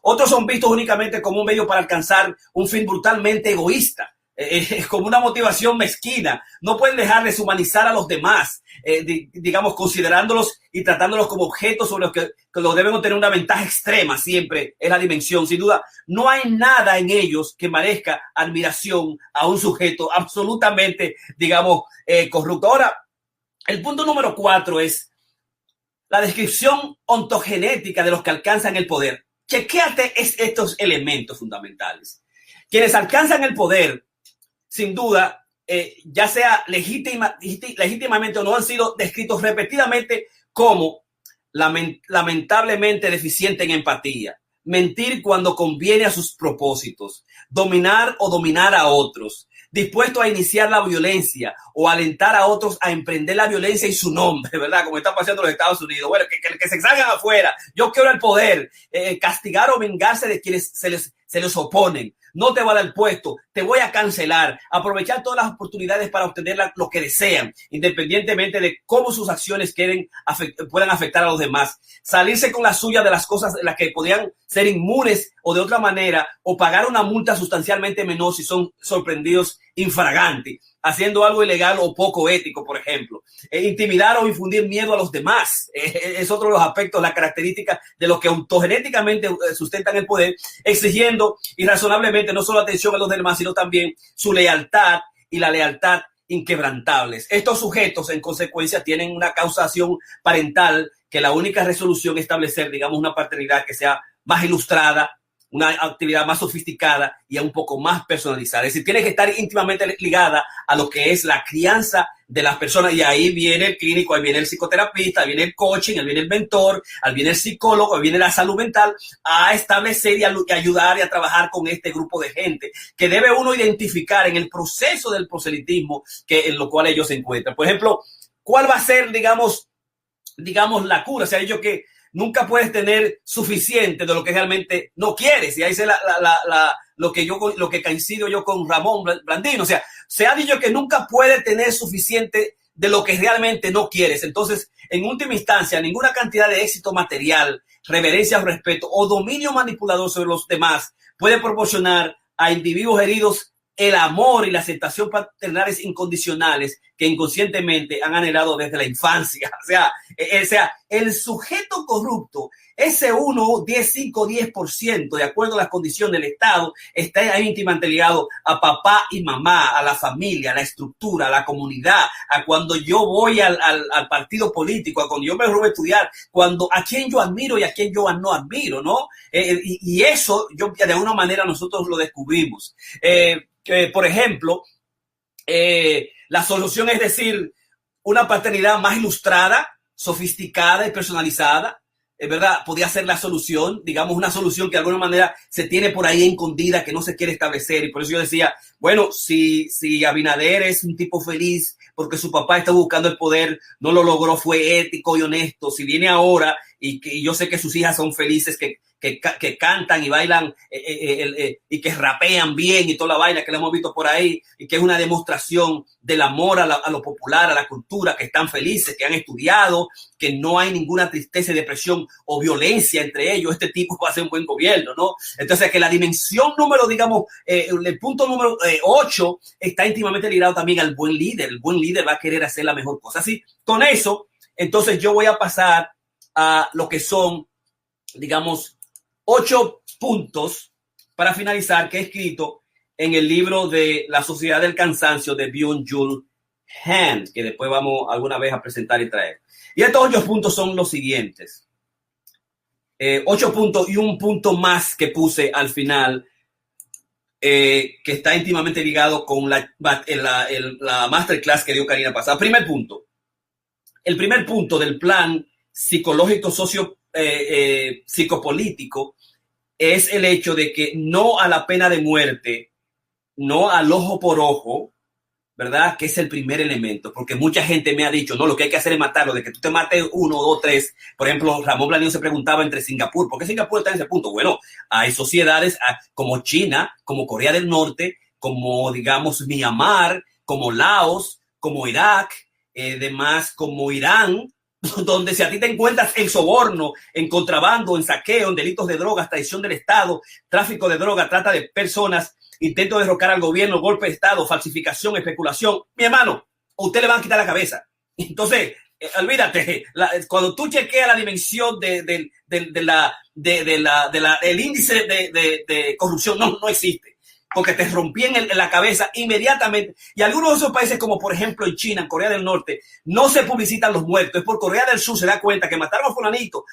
Otros son vistos únicamente como un medio para alcanzar un fin brutalmente egoísta, como una motivación mezquina. No pueden dejar de deshumanizar a los demás, digamos, considerándolos y tratándolos como objetos sobre los que los deben tener una ventaja extrema. Siempre es la dimensión. Sin duda, no hay nada en ellos que merezca admiración a un sujeto absolutamente, digamos, corrupto. Ahora, el punto número 4 es la descripción ontogenética de los que alcanzan el poder. Chequéate estos elementos fundamentales. Quienes alcanzan el poder, sin duda, ya sea legítimamente o no, han sido descritos repetidamente como lamentablemente deficiente en empatía, mentir cuando conviene a sus propósitos, dominar o dominar a otros, dispuesto a iniciar la violencia o alentar a otros a emprender la violencia en su nombre, ¿verdad? Como está pasando en los Estados Unidos. Bueno, que se salgan afuera. Yo quiero el poder, castigar o vengarse de quienes se les oponen. No te va a dar el puesto, te voy a cancelar. Aprovechar todas las oportunidades para obtener lo que desean, independientemente de cómo sus acciones puedan afectar a los demás. Salirse con la suya de las cosas de las que podían ser inmunes o de otra manera, o pagar una multa sustancialmente menor si son sorprendidos infraganti, haciendo algo ilegal o poco ético, por ejemplo. Intimidar o infundir miedo a los demás es otro de los aspectos, la característica de los que autogenéticamente sustentan el poder, exigiendo irrazonablemente no solo atención a los demás, sino también su lealtad y la lealtad inquebrantables. Estos sujetos, en consecuencia, tienen una causación parental que la única resolución es establecer, digamos, una paternidad que sea más ilustrada, una actividad más sofisticada y un poco más personalizada. Es decir, tiene que estar íntimamente ligada a lo que es la crianza de las personas. Y ahí viene el clínico, ahí viene el psicoterapeuta, ahí viene el coaching, ahí viene el mentor, ahí viene el psicólogo, ahí viene la salud mental a establecer y a ayudar y a trabajar con este grupo de gente que debe uno identificar en el proceso del proselitismo en lo cual ellos se encuentran. Por ejemplo, ¿cuál va a ser, digamos, la cura? Se ha dicho que nunca puedes tener suficiente de lo que realmente no quieres. Y ahí es lo que coincido yo con Ramón Blandino. O sea, se ha dicho que nunca puedes tener suficiente de lo que realmente no quieres. Entonces, en última instancia, ninguna cantidad de éxito material, reverencia o respeto o dominio manipulador sobre los demás puede proporcionar a individuos heridos el amor y la aceptación paternales incondicionales que inconscientemente han anhelado desde la infancia. O sea, el sujeto corrupto, ese 10% de acuerdo a las condiciones del Estado, está ahí íntimamente ligado a papá y mamá, a la familia, a la estructura, a la comunidad, a cuando yo voy al partido político, a cuando yo me voy a estudiar, a quién yo admiro y a quién yo no admiro, ¿no? Y eso, de alguna manera, nosotros lo descubrimos. Por ejemplo, la solución es decir, una paternidad más ilustrada, sofisticada y personalizada, ¿verdad? Podría ser la solución, digamos, una solución que de alguna manera se tiene por ahí escondida, que no se quiere establecer. Y por eso yo decía, bueno, si Abinader es un tipo feliz porque su papá está buscando el poder, no lo logró, fue ético y honesto, si viene ahora y yo sé que sus hijas son felices, que cantan y bailan y que rapean bien y toda la vaina que le hemos visto por ahí, y que es una demostración del amor a lo popular, a la cultura, que están felices, que han estudiado, que no hay ninguna tristeza, depresión o violencia entre ellos, este tipo va a hacer un buen gobierno, ¿no? Entonces, que la dimensión número, digamos, el punto número 8 está íntimamente ligado también al buen líder. El buen líder va a querer hacer la mejor cosa. Así, con eso, entonces yo voy a pasar a lo que son, digamos, 8 puntos para finalizar que he escrito en el libro de La Sociedad del Cansancio de Byung-Chul Han, que después vamos alguna vez a presentar y traer. Y estos 8 puntos son los siguientes. 8 puntos y un punto más que puse al final, que está íntimamente ligado con la masterclass que dio Karina pasada. Primer punto. El primer punto del plan psicológico psicopolítico es el hecho de que no a la pena de muerte, no al ojo por ojo, ¿verdad? Que es el primer elemento, porque mucha gente me ha dicho, no, lo que hay que hacer es matarlo, de que tú te mates 1, 2, 3. Por ejemplo, Ramón Blandino se preguntaba entre Singapur, ¿por qué Singapur está en ese punto? Bueno, hay sociedades como China, como Corea del Norte, como, digamos, Myanmar, como Laos, como Irak, demás como Irán, donde si a ti te encuentras en soborno, en contrabando, en saqueo, en delitos de drogas, traición del Estado, tráfico de droga, trata de personas, intento de derrocar al gobierno, golpe de Estado, falsificación, especulación, mi hermano, usted le van a quitar la cabeza. Entonces, olvídate, cuando tú chequeas la dimensión del índice de corrupción, no existe. Porque te rompían en la cabeza inmediatamente. Y algunos de esos países, como por ejemplo en China, en Corea del Norte, no se publicitan los muertos. Es por Corea del Sur se da cuenta que mataron a fulanito,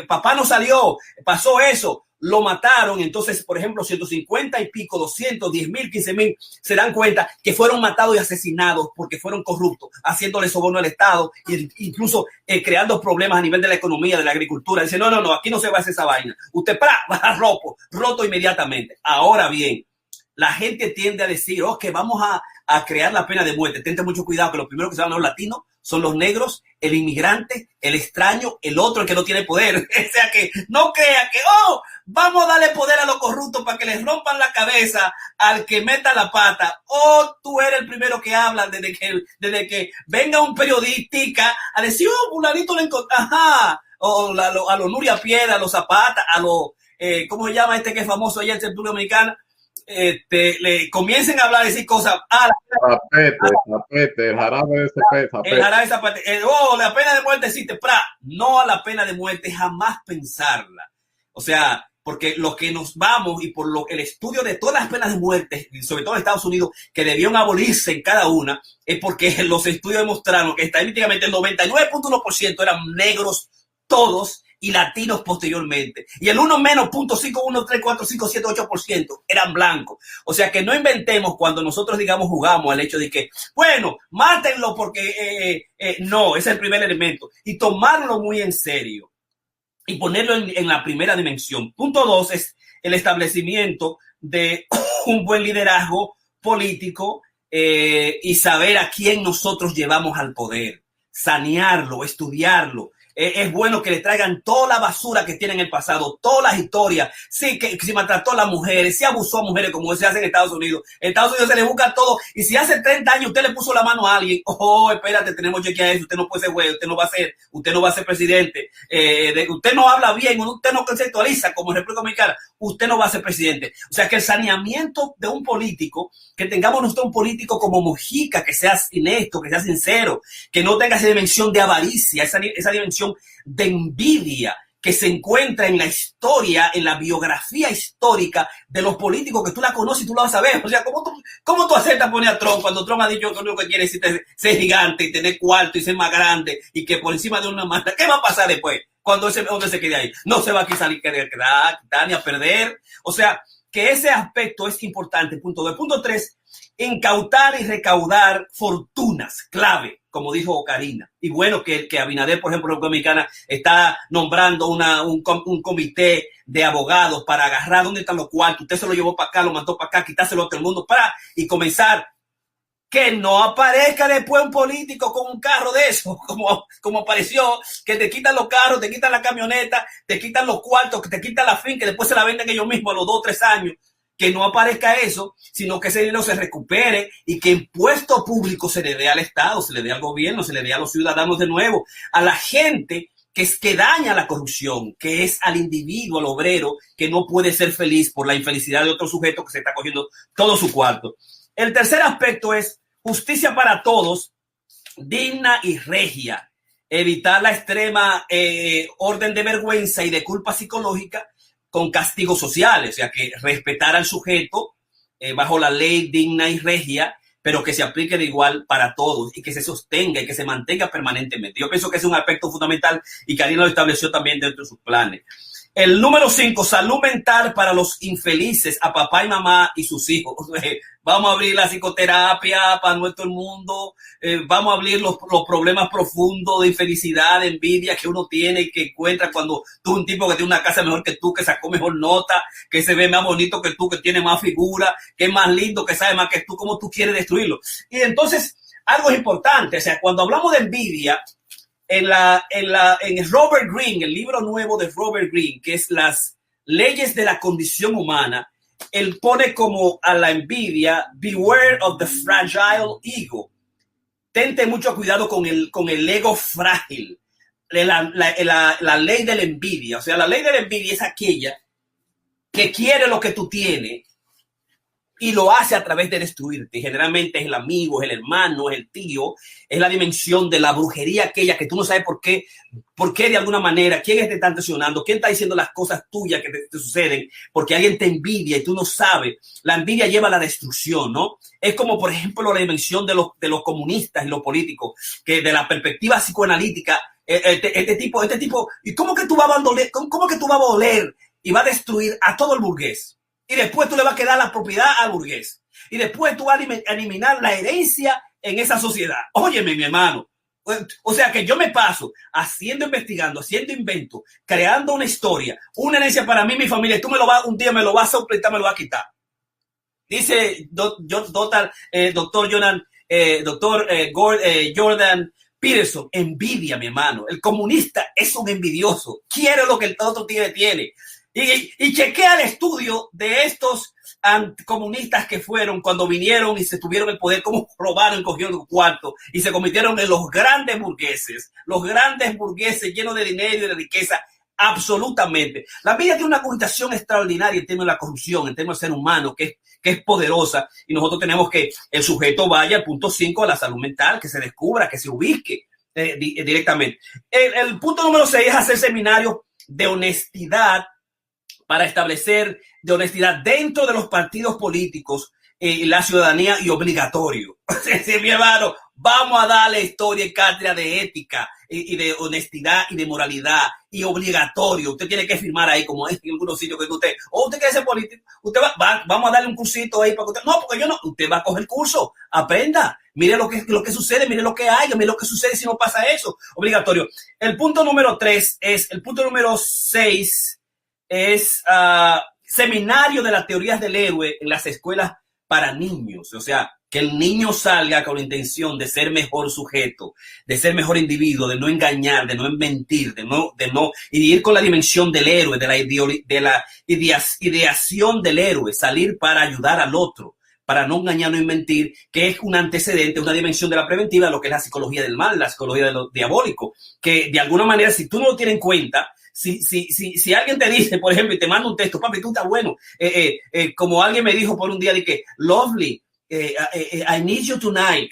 papá no salió, pasó eso, lo mataron. Entonces, por ejemplo, 150 y pico, 200, 10,000, 15,000, se dan cuenta que fueron matados y asesinados porque fueron corruptos, haciéndole soborno al Estado e incluso creando problemas a nivel de la economía, de la agricultura. Dice, no, aquí no se va a hacer esa vaina. Usted va a roto inmediatamente. Ahora bien, la gente tiende a decir, que vamos a crear la pena de muerte. Tente mucho cuidado que los primeros que se van a los latinos son los negros el inmigrante, el extraño, el otro, el que no tiene poder. O sea que no crea que, vamos a darle poder a los corruptos para que les rompan la cabeza al que meta la pata. Tú eres el primero que habla desde que venga un periodista a decir, fulanito le encontró, o a los Nuria Piedra, a los Zapata, a los, ¿cómo se llama este que es famoso allá en República Dominicana? Le comiencen a hablar, decir cosas. Zapete, el jarabe de Zapete. El jarabe de Zapete. La pena de muerte existe. No a la pena de muerte, jamás pensarla. O sea, porque lo que nos vamos y por el estudio de todas las penas de muerte, sobre todo en Estados Unidos, que debieron abolirse en cada una, es porque los estudios demostraron que estadísticamente el 99.1% eran negros todos y latinos posteriormente. Y el 1 menos 0.5, 1, 3, 4, 5, 7, 8% eran blancos. O sea que no inventemos cuando nosotros, digamos, jugamos al hecho de que, bueno, mátenlo porque no, ese es el primer elemento. Y tomarlo muy en serio y ponerlo en la primera dimensión. Punto 2 es el establecimiento de un buen liderazgo político y saber a quién nosotros llevamos al poder. Sanearlo, estudiarlo. Es bueno que le traigan toda la basura que tiene en el pasado, todas las historias, sí, que si maltrató a las mujeres, si abusó a mujeres, como se hace en Estados Unidos. En Estados Unidos se le busca todo, y si hace 30 años usted le puso la mano a alguien, espérate, tenemos que chequear eso, usted no puede ser güey, usted no va a ser presidente, usted no habla bien, usted no conceptualiza como en República Dominicana, usted no va a ser presidente. O sea que el saneamiento de un político, que tengamos nosotros un político como Mujica, que sea honesto, que sea sincero, que no tenga esa dimensión de avaricia, esa dimensión de envidia que se encuentra en la historia, en la biografía histórica de los políticos que tú la conoces y tú la vas a ver. O sea, ¿cómo tú aceptas poner a Trump cuando Trump ha dicho que lo único que quiere es ser gigante y tener cuarto y ser más grande y que por encima de una masa? ¿Qué va a pasar después cuando ese hombre se quede ahí? No se va a salir ni a perder. O sea, que ese aspecto es importante. Punto 2. Punto 3, incautar y recaudar fortunas, clave, como dijo Karina. Y bueno, que Abinader, por ejemplo, en República Dominicana, está nombrando un comité de abogados para agarrar dónde están los cuartos. Usted se lo llevó para acá, lo mandó para acá, quitárselo a todo el mundo y comenzar. Que no aparezca después un político con un carro de eso, como apareció, que te quitan los carros, te quitan la camioneta, te quitan los cuartos, que te quitan la finca, que después se la venden ellos mismos a los 2 o 3 años. Que no aparezca eso, sino que ese dinero se recupere y que impuesto público se le dé al Estado, se le dé al gobierno, se le dé a los ciudadanos de nuevo, a la gente que daña la corrupción, que es al individuo, al obrero, que no puede ser feliz por la infelicidad de otro sujeto que se está cogiendo todo su cuarto. El tercer aspecto es justicia para todos, digna y regia. Evitar la extrema orden de vergüenza y de culpa psicológica con castigos sociales, o sea, que respetar al sujeto bajo la ley digna y regia, pero que se aplique de igual para todos y que se sostenga y que se mantenga permanentemente. Yo pienso que es un aspecto fundamental y Karina lo estableció también dentro de sus planes. El número 5, salud mental para los infelices, a papá y mamá y sus hijos. Vamos a abrir la psicoterapia para nuestro mundo, vamos a abrir los problemas profundos de infelicidad, de envidia que uno tiene y que encuentra cuando tú, un tipo que tiene una casa mejor que tú, que sacó mejor nota, que se ve más bonito que tú, que tiene más figura, que es más lindo, que sabe más que tú, cómo tú quieres destruirlo. Y entonces, algo es importante, o sea, cuando hablamos de envidia, en Robert Greene, el libro nuevo de Robert Greene, que es Las leyes de la condición humana, él pone como a la envidia, beware of the fragile ego. Tente mucho cuidado con el ego frágil. La ley de la envidia, o sea, la ley de la envidia es aquella que quiere lo que tú tienes y lo hace a través de destruirte. Generalmente es el amigo, es el hermano, es el tío, es la dimensión de la brujería aquella que tú no sabes por qué de alguna manera, quién te está tensionando, quién está diciendo las cosas tuyas que te suceden, porque alguien te envidia y tú no sabes. La envidia lleva a la destrucción, ¿no? Es como, por ejemplo, la dimensión de los comunistas y los políticos, que de la perspectiva psicoanalítica, este tipo, ¿y cómo que tú vas a doler? ¿Cómo que tú vas a doler y va a destruir a todo el burgués? Y después tú le vas a quedar la propiedad al burgués. Y después tú vas a eliminar la herencia en esa sociedad. Óyeme, mi hermano. O sea que yo me paso investigando, haciendo inventos, creando una historia, una herencia para mí y mi familia. Y tú un día me lo vas a suplantar, me lo vas a quitar. Dice doctor Jordan Peterson, envidia, mi hermano. El comunista es un envidioso. Quiere lo que el otro tiene. Y chequea el estudio de estos comunistas que fueron cuando vinieron y se tuvieron el poder, cómo robaron, cogieron cuarto y se convirtieron en los grandes burgueses llenos de dinero y de riqueza. Absolutamente. La vida tiene una connotación extraordinaria en términos de la corrupción, en términos del ser humano, que es poderosa, y nosotros tenemos que el sujeto vaya al punto 5 a la salud mental, que se descubra, que se ubique directamente. El punto número 6 es hacer seminarios de honestidad para establecer de honestidad dentro de los partidos políticos la ciudadanía y obligatorio. Mi hermano, vamos a darle historia y cátedra de ética y de honestidad y de moralidad y obligatorio. Usted tiene que firmar ahí como en algunos sitios que usted quiere ser político, usted vamos a darle un cursito ahí para que usted, no, porque yo no, usted va a coger el curso, aprenda, mire lo que sucede, mire lo que hay, mire lo que sucede si no pasa eso, obligatorio. El punto número 6 es seminario de las teorías del héroe en las escuelas para niños, o sea, que el niño salga con la intención de ser mejor sujeto, de ser mejor individuo, de no engañar, de no mentir, de no y de ir con la dimensión del héroe, de la ideación del héroe, salir para ayudar al otro, para no engañar, no mentir, que es un antecedente, una dimensión de la preventiva, de lo que es la psicología del mal, la psicología de lo diabólico, que de alguna manera, si tú no lo tienes en cuenta, si alguien te dice, por ejemplo, y te manda un texto, papi, tú estás bueno, como alguien me dijo por un día, de que, lovely, I need you tonight.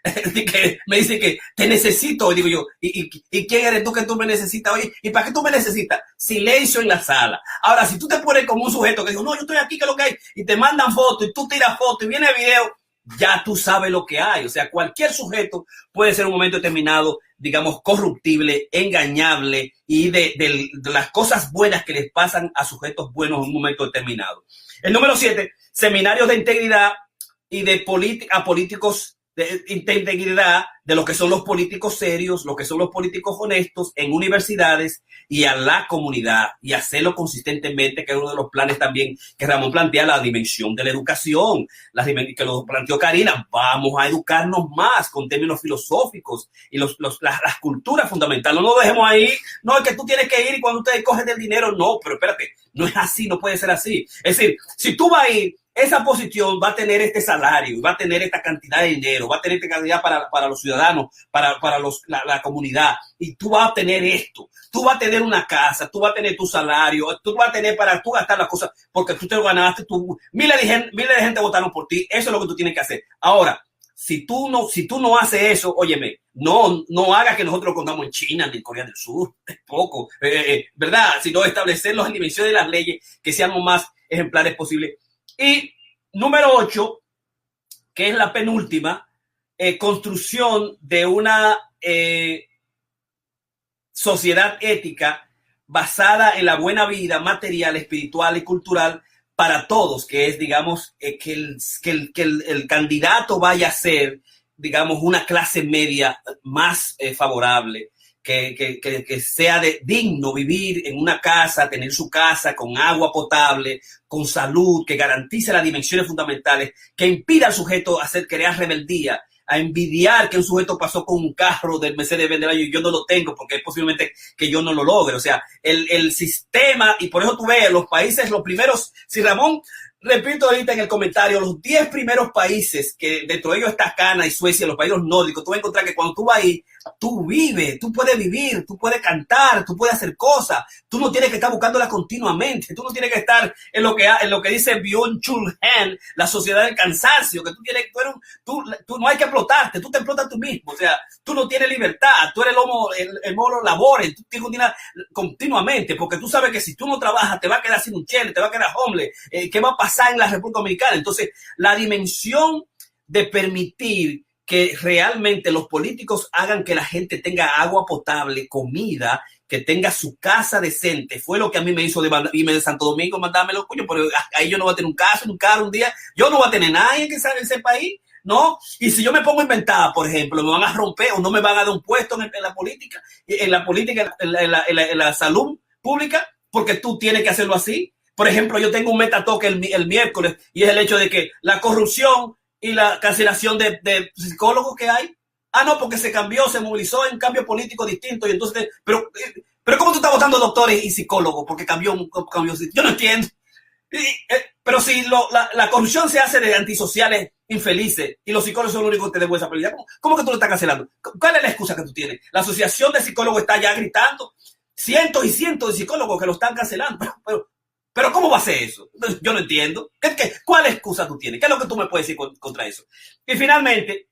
Que me dice que te necesito, y digo yo, ¿y quién eres tú que tú me necesitas hoy? ¿Y para qué tú me necesitas? Silencio en la sala. Ahora, si tú te pones como un sujeto que digo, no, yo estoy aquí, ¿qué es lo que hay? Y te mandan fotos, y tú tiras fotos, y viene video, ya tú sabes lo que hay. O sea, cualquier sujeto puede ser en un momento determinado, digamos, corruptible, engañable, y de las cosas buenas que les pasan a sujetos buenos en un momento determinado. El número 7, seminarios de integridad y de a políticos de integridad, de lo que son los políticos serios, lo que son los políticos honestos en universidades y a la comunidad, y hacerlo consistentemente, que es uno de los planes también que Ramón plantea, la dimensión de la educación, que lo planteó Karina. Vamos a educarnos más con términos filosóficos y las culturas fundamentales. No lo dejemos ahí, no, es que tú tienes que ir y cuando ustedes cogen del dinero, no, pero espérate, no es así, no puede ser así. Es decir, si tú vas a ir, esa posición va a tener este salario, va a tener esta cantidad de dinero, va a tener esta cantidad para los ciudadanos, para la comunidad, y tú vas a tener esto, tú vas a tener una casa, tú vas a tener tu salario, tú vas a tener para tú gastar las cosas, porque tú te lo ganaste, miles de gente votaron por ti, eso es lo que tú tienes que hacer. Ahora, si tú no haces eso, óyeme, no hagas que nosotros lo contamos en China ni en Corea del Sur, tampoco, ¿verdad? Sino establecer las dimensiones de las leyes que sean lo más ejemplares posible. Y número 8, que es la penúltima, construcción de una sociedad ética basada en la buena vida material, espiritual y cultural para todos, que es, digamos, que el candidato vaya a ser, digamos, una clase media más favorable, que sea digno vivir en una casa, tener su casa con agua potable, con salud, que garantice las dimensiones fundamentales, que impida al sujeto a crear rebeldía, a envidiar que un sujeto pasó con un carro del Mercedes-Benz y yo no lo tengo porque es posiblemente que yo no lo logre. O sea, el sistema, y por eso tú ves los países, los primeros, si Ramón, repito ahorita en el comentario, los 10 primeros países, que dentro de ellos está Canadá y Suecia, los países nórdicos, tú vas a encontrar que cuando tú vas ahí, tú vives, tú puedes vivir, tú puedes cantar, tú puedes hacer cosas, tú no tienes que estar buscándolas continuamente, tú no tienes que estar en lo que dice Byung-Chul Han, la sociedad del cansancio, que tú no hay que explotarte, tú te explotas tú mismo, o sea, tú no tienes libertad, tú eres el mono labores, tú tienes que continuamente, porque tú sabes que si tú no trabajas te va a quedar sin un chele, te va a quedar homeless, ¿qué va a pasar en la República Dominicana? Entonces, la dimensión de permitir que realmente los políticos hagan que la gente tenga agua potable, comida, que tenga su casa decente, fue lo que a mí me hizo irme de Santo Domingo, mandármelo, coño, pero ahí yo no voy a tener un caso, un carro un día, yo no voy a tener nadie que salga de ese país, ¿no? Y si yo me pongo a inventar, por ejemplo, me van a romper o no me van a dar un puesto en la política, en la salud pública, porque tú tienes que hacerlo así. Por ejemplo, yo tengo un metatoque el miércoles y es el hecho de que la corrupción y la cancelación de psicólogos que hay, Ah, no, porque se cambió, se movilizó en un cambio político distinto y entonces, pero ¿cómo tú estás votando doctores y psicólogos? Porque cambió, yo no entiendo. Pero si la corrupción se hace de antisociales infelices y los psicólogos son los únicos que te deben esa prioridad, ¿cómo que tú lo estás cancelando? ¿Cuál es la excusa que tú tienes? La asociación de psicólogos está ya gritando, cientos y cientos de psicólogos que lo están cancelando, pero ¿cómo va a ser eso? Yo no entiendo. ¿Cuál excusa tú tienes? ¿Qué es lo que tú me puedes decir contra eso? Y finalmente,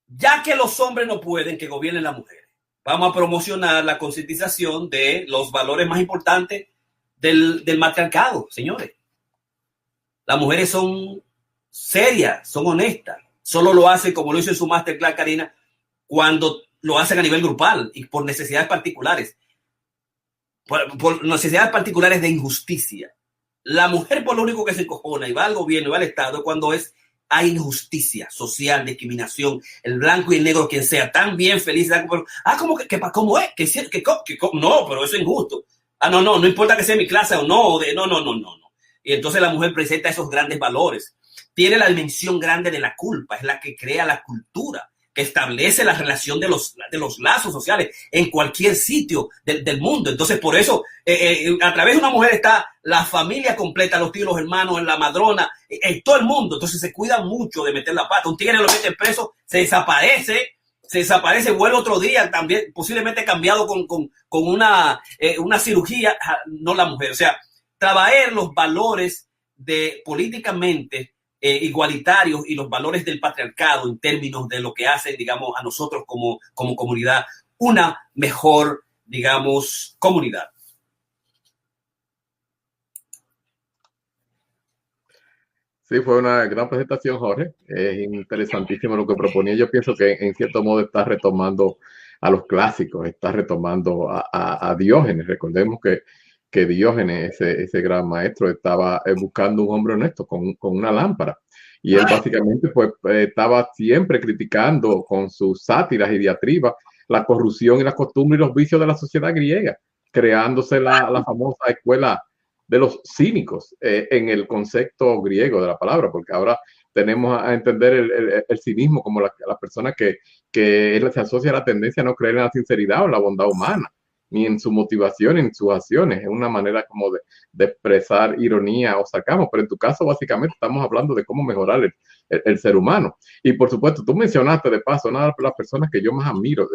ya que los hombres no pueden, que gobiernen las mujeres, vamos a promocionar la concientización de los valores más importantes del matriarcado, señores. Las mujeres son serias, son honestas. Solo lo hacen, como lo hizo en su masterclass Karina, cuando lo hacen a nivel grupal y por necesidades particulares. Por necesidades particulares de injusticia. La mujer por lo único que se encojona y va al gobierno y va al Estado cuando hay injusticia social, discriminación, el blanco y el negro, quien sea, tan bien feliz. ¿Cómo es? No, pero eso es injusto. No importa que sea mi clase o no. No. Y entonces la mujer presenta esos grandes valores. Tiene la dimensión grande de la culpa, es la que crea la cultura, que establece la relación de los lazos sociales en cualquier sitio del mundo. Entonces, por eso, a través de una mujer está la familia completa, los tíos, los hermanos, la madrona, todo el mundo. Entonces, se cuida mucho de meter la pata. Un tigre lo mete preso, se desaparece, vuelve otro día, también posiblemente cambiado con una cirugía, no la mujer. O sea, trabajar los valores políticamente igualitarios y los valores del patriarcado en términos de lo que hace, digamos, a nosotros como comunidad, una mejor, digamos, comunidad. Sí, fue una gran presentación, Jorge. Es interesantísimo lo que proponía. Yo pienso que en cierto modo está retomando a los clásicos, está retomando a Diógenes. Recordemos que Diógenes, ese gran maestro, estaba buscando un hombre honesto con una lámpara. Y él básicamente pues, estaba siempre criticando con sus sátiras y diatribas la corrupción y las costumbres y los vicios de la sociedad griega, creándose la famosa escuela de los cínicos en el concepto griego de la palabra, porque ahora tenemos a entender el cinismo como la persona que se asocia a la tendencia a no creer en la sinceridad o en la bondad humana, ni en su motivación, ni en sus acciones. Es una manera como de expresar ironía o sarcasmo, pero en tu caso básicamente estamos hablando de cómo mejorar el ser humano. Y por supuesto, tú mencionaste de paso una de las personas que yo más admiro,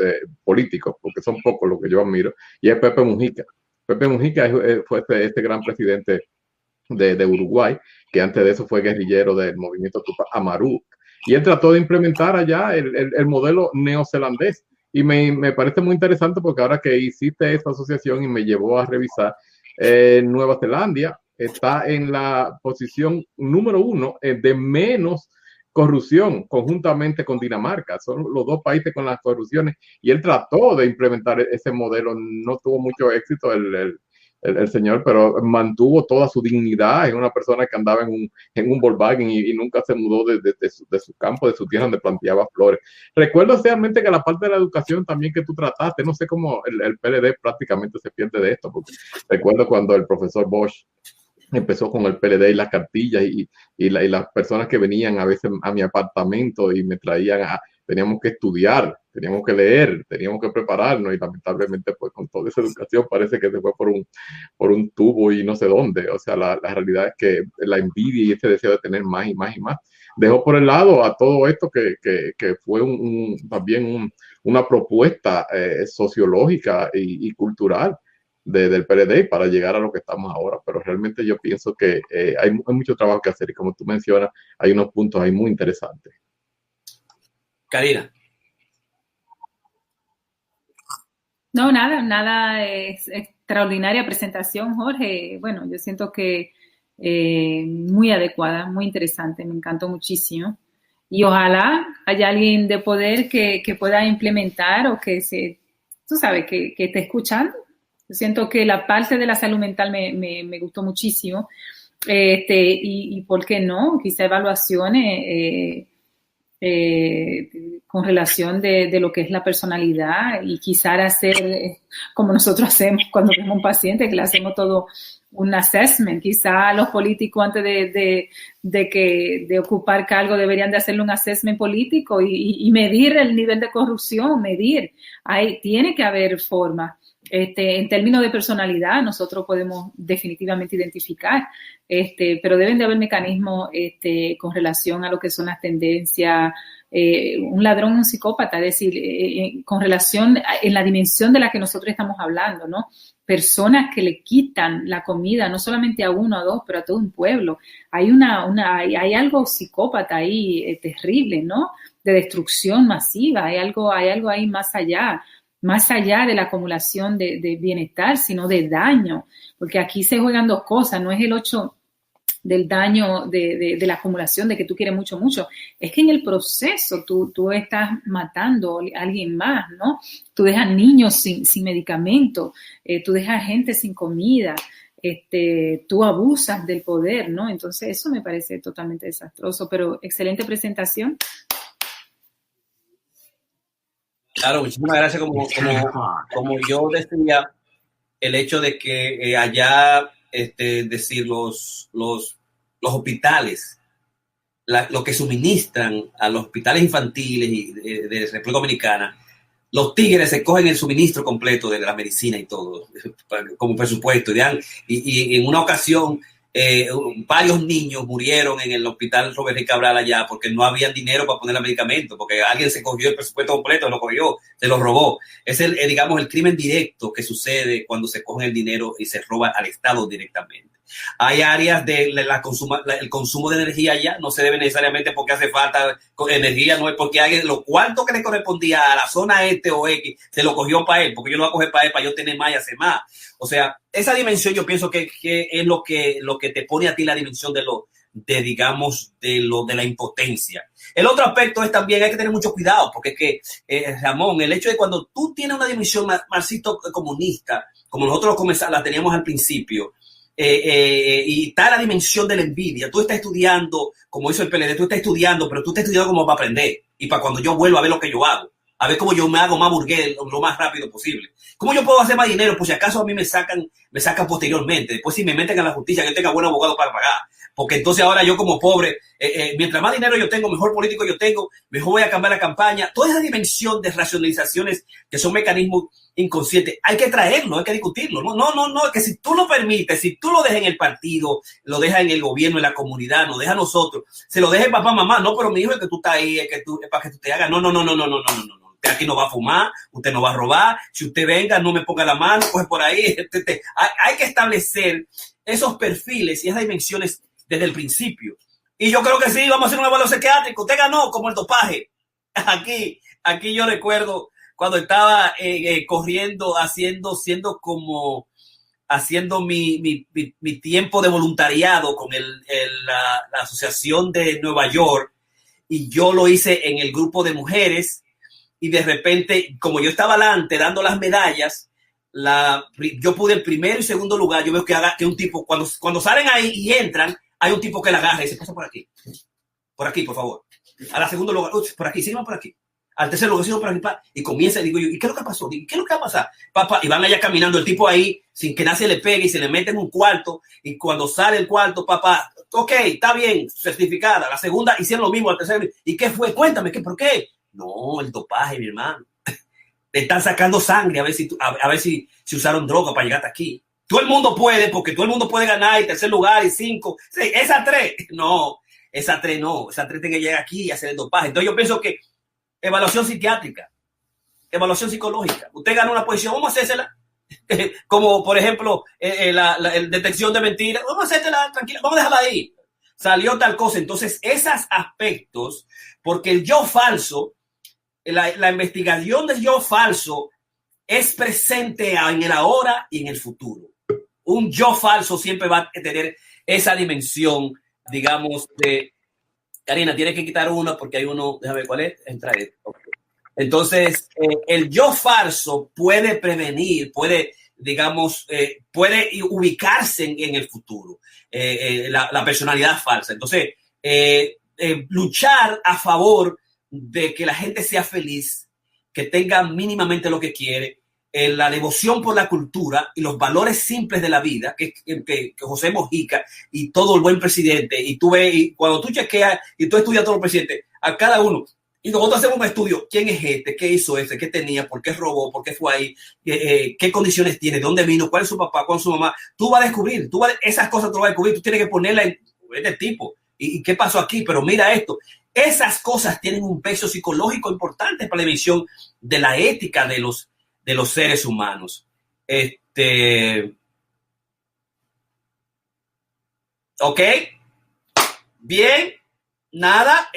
políticos, porque son pocos los que yo admiro, y es Pepe Mujica. Pepe Mujica fue este gran presidente de Uruguay, que antes de eso fue guerrillero del movimiento Tupac Amaru, y él trató de implementar allá el modelo neozelandés. Y me parece muy interesante porque ahora que hiciste esa asociación y me llevó a revisar, Nueva Zelanda está en la posición número 1 de menos corrupción, conjuntamente con Dinamarca. Son los dos países con las corrupciones, y él trató de implementar ese modelo. No tuvo mucho éxito el señor, pero mantuvo toda su dignidad. Es una persona que andaba en un Volkswagen y nunca se mudó de su campo, de su tierra donde planteaba flores. Recuerdo realmente que la parte de la educación también que tú trataste, no sé cómo el PLD prácticamente se pierde de esto, porque recuerdo cuando el profesor Bosch empezó con el PLD y las cartillas y las personas que venían a veces a mi apartamento y me traían teníamos que estudiar, teníamos que leer, teníamos que prepararnos, y lamentablemente pues con toda esa educación parece que se fue por un tubo y no sé dónde. O sea, la realidad es que la envidia y ese deseo de tener más y más y más dejó por el lado a todo esto que fue también una propuesta sociológica y cultural del PLD para llegar a lo que estamos ahora. Pero realmente yo pienso que hay mucho trabajo que hacer, y como tú mencionas, hay unos puntos ahí muy interesantes. Karina. No, nada, es extraordinaria presentación, Jorge. Bueno, yo siento que muy adecuada, muy interesante, me encantó muchísimo. Y ojalá haya alguien de poder que pueda implementar o tú sabes, que esté escuchando. Yo siento que la parte de la salud mental me gustó muchísimo. Y ¿por qué no? Quizá evaluaciones con relación de lo que es la personalidad y quizás hacer como nosotros hacemos cuando vemos un paciente, que le hacemos todo un assessment. Quizá los políticos antes de ocupar cargo deberían de hacerle un assessment político y medir el nivel de corrupción, tiene que haber formas. En términos de personalidad, nosotros podemos definitivamente identificar, pero deben de haber mecanismos con relación a lo que son las tendencias. Un ladrón, un psicópata, es decir, con relación en la dimensión de la que nosotros estamos hablando, ¿no? Personas que le quitan la comida, no solamente a uno o a dos, pero a todo un pueblo. Hay hay algo psicópata ahí terrible, ¿no? De destrucción masiva. Hay algo ahí más allá de la acumulación de bienestar, sino de daño, porque aquí se juegan dos cosas, no es el 8 del daño de la acumulación, de que tú quieres mucho, es que en el proceso tú estás matando a alguien más, ¿no? Tú dejas niños sin medicamento, tú dejas gente sin comida, tú abusas del poder, ¿no? Entonces eso me parece totalmente desastroso, pero excelente presentación. Claro, muchísimas gracias. Como yo decía, el hecho de que allá, decir, los hospitales, lo que suministran a los hospitales infantiles de República Dominicana, los tigres se cogen el suministro completo de la medicina y todo, como presupuesto. Y en una ocasión, varios niños murieron en el hospital Robert G. Cabral allá porque no había dinero para poner el medicamento, porque alguien se cogió el presupuesto completo, lo cogió, se lo robó. Es digamos, el crimen directo que sucede cuando se coge el dinero y se roba al Estado directamente. Hay áreas el consumo de energía allá no se debe necesariamente porque hace falta energía, no es porque alguien lo cuarto que le correspondía a la zona este o X se lo cogió para él, porque yo lo voy a coger para él para yo tener más y hacer más. O sea, esa dimensión yo pienso que es lo que te pone a ti la dimensión de la impotencia. El otro aspecto es también hay que tener mucho cuidado, porque es que, Ramón, el hecho de cuando tú tienes una dimensión marxista-comunista, como nosotros la teníamos al principio, y está la dimensión de la envidia. Tú estás estudiando, como hizo el PLD, tú estás estudiando, pero tú estás estudiando como para aprender y para cuando yo vuelva a ver lo que yo hago, a ver cómo yo me hago más burgués lo más rápido posible. ¿Cómo yo puedo hacer más dinero? Pues si acaso a mí me sacan posteriormente. Después si me meten a la justicia, que yo tenga buen abogado para pagar. Porque entonces ahora yo como pobre, mientras más dinero yo tengo, mejor político yo tengo, mejor voy a cambiar la campaña. Toda esa dimensión de racionalizaciones que son mecanismos inconscientes, hay que traerlo, hay que discutirlo. No, es que si tú lo permites, si tú lo dejas en el partido, lo dejas en el gobierno, en la comunidad, nos deja a nosotros, se lo deja el papá, mamá, no, pero mi hijo es que tú estás ahí, es para que tú te hagas. No. Usted aquí no va a fumar, usted no va a robar, si usted venga, no me ponga la mano, coge por ahí. Hay que establecer esos perfiles y esas dimensiones desde el principio. Y yo creo que sí, vamos a hacer un evaluación psiquiátrica. Usted ganó como el dopaje. Aquí yo recuerdo cuando estaba corriendo, haciendo mi tiempo de voluntariado con la Asociación de Nueva York, y yo lo hice en el grupo de mujeres, y de repente, como yo estaba adelante dando las medallas, yo pude el primero y segundo lugar. Yo veo que un tipo, cuando salen ahí y entran, hay un tipo que la agarra y se pasa por aquí, por favor. A la segundo lugar, por aquí, sígueme por aquí. Al tercer lugar, sígueme por aquí, y comienza, y digo yo, ¿y qué es lo que pasó? ¿Qué es lo que va a pasar? Papá, y van allá caminando, el tipo ahí, sin que nadie le pegue, y se le mete en un cuarto, y cuando sale el cuarto, papá, ok, está bien, certificada. La segunda, hicieron lo mismo, al tercero, ¿y qué fue? Cuéntame, ¿por qué? No, el dopaje, mi hermano. Le están sacando sangre a ver si usaron droga para llegar hasta aquí. Todo el mundo puede, porque todo el mundo puede ganar, y tercer lugar, y 5, 6, esa 3 tiene que llegar aquí y hacer el dopaje. Entonces yo pienso que evaluación psiquiátrica, evaluación psicológica. Usted gana una posición, vamos a hacérsela. Como por ejemplo, la detección de mentiras, vamos a hacérsela tranquila, vamos a dejarla ahí. Salió tal cosa. Entonces, esos aspectos, porque el yo falso, la investigación del yo falso es presente en el ahora y en el futuro. Un yo falso siempre va a tener esa dimensión, digamos, de... Karina, tienes que quitar uno porque hay uno, déjame ver cuál es. Entra ahí. Okay. Entonces, el yo falso puede prevenir, puede ubicarse en el futuro, la personalidad falsa. Entonces, luchar a favor de que la gente sea feliz, que tenga mínimamente lo que quiere, la devoción por la cultura y los valores simples de la vida que José Mojica y todo el buen presidente, y tú ves, y cuando tú chequeas y tú estudias a todos los presidentes, a cada uno, y nosotros hacemos un estudio, ¿quién es este? ¿Qué hizo este? ¿Qué tenía? ¿Por qué robó? ¿Por qué fue ahí? ¿Qué condiciones tiene? ¿Dónde vino? ¿Cuál es su papá? ¿Cuál es su mamá? Tú vas a descubrir, esas cosas tú vas a descubrir, tú tienes que ponerla en este tipo. ¿Y qué pasó aquí? Pero mira esto. Esas cosas tienen un peso psicológico importante para la emisión de la ética de los seres humanos. Ok, bien, nada,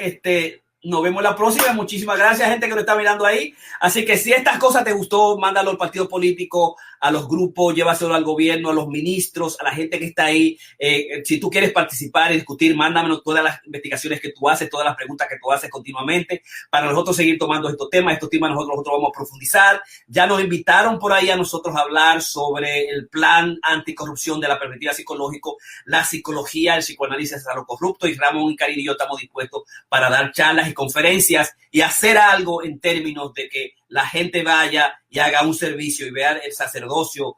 nos vemos la próxima. Muchísimas gracias, gente que nos está mirando ahí. Así que si estas cosas te gustó, mándalo al partido político, a los grupos, llévaselo al gobierno, a los ministros, a la gente que está ahí. Si tú quieres participar y discutir, mándame todas las investigaciones que tú haces, todas las preguntas que tú haces continuamente, para nosotros seguir tomando estos temas. Estos temas nosotros vamos a profundizar. Ya nos invitaron por ahí a nosotros a hablar sobre el plan anticorrupción de la perspectiva psicológico, la psicología, el psicoanálisis a lo corrupto, y Ramón y Karina y yo estamos dispuestos para dar charlas y conferencias y hacer algo en términos de que la gente vaya y haga un servicio y vea el sacerdocio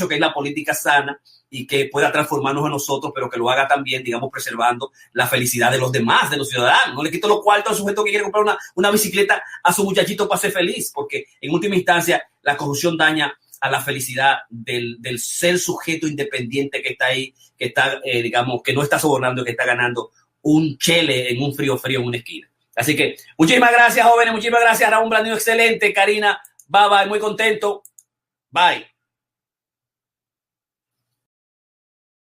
que es la política sana, y que pueda transformarnos a nosotros, pero que lo haga también, digamos, preservando la felicidad de los demás, de los ciudadanos. No le quito los cuartos al sujeto que quiere comprar una bicicleta a su muchachito para ser feliz, porque en última instancia la corrupción daña a la felicidad del ser sujeto independiente que está ahí, que está, digamos, que no está sobornando, que está ganando un chele en un frío en una esquina. Así que muchísimas gracias, jóvenes, muchísimas gracias. Raúl Blandino, excelente. Karina, bye, muy contento. Bye.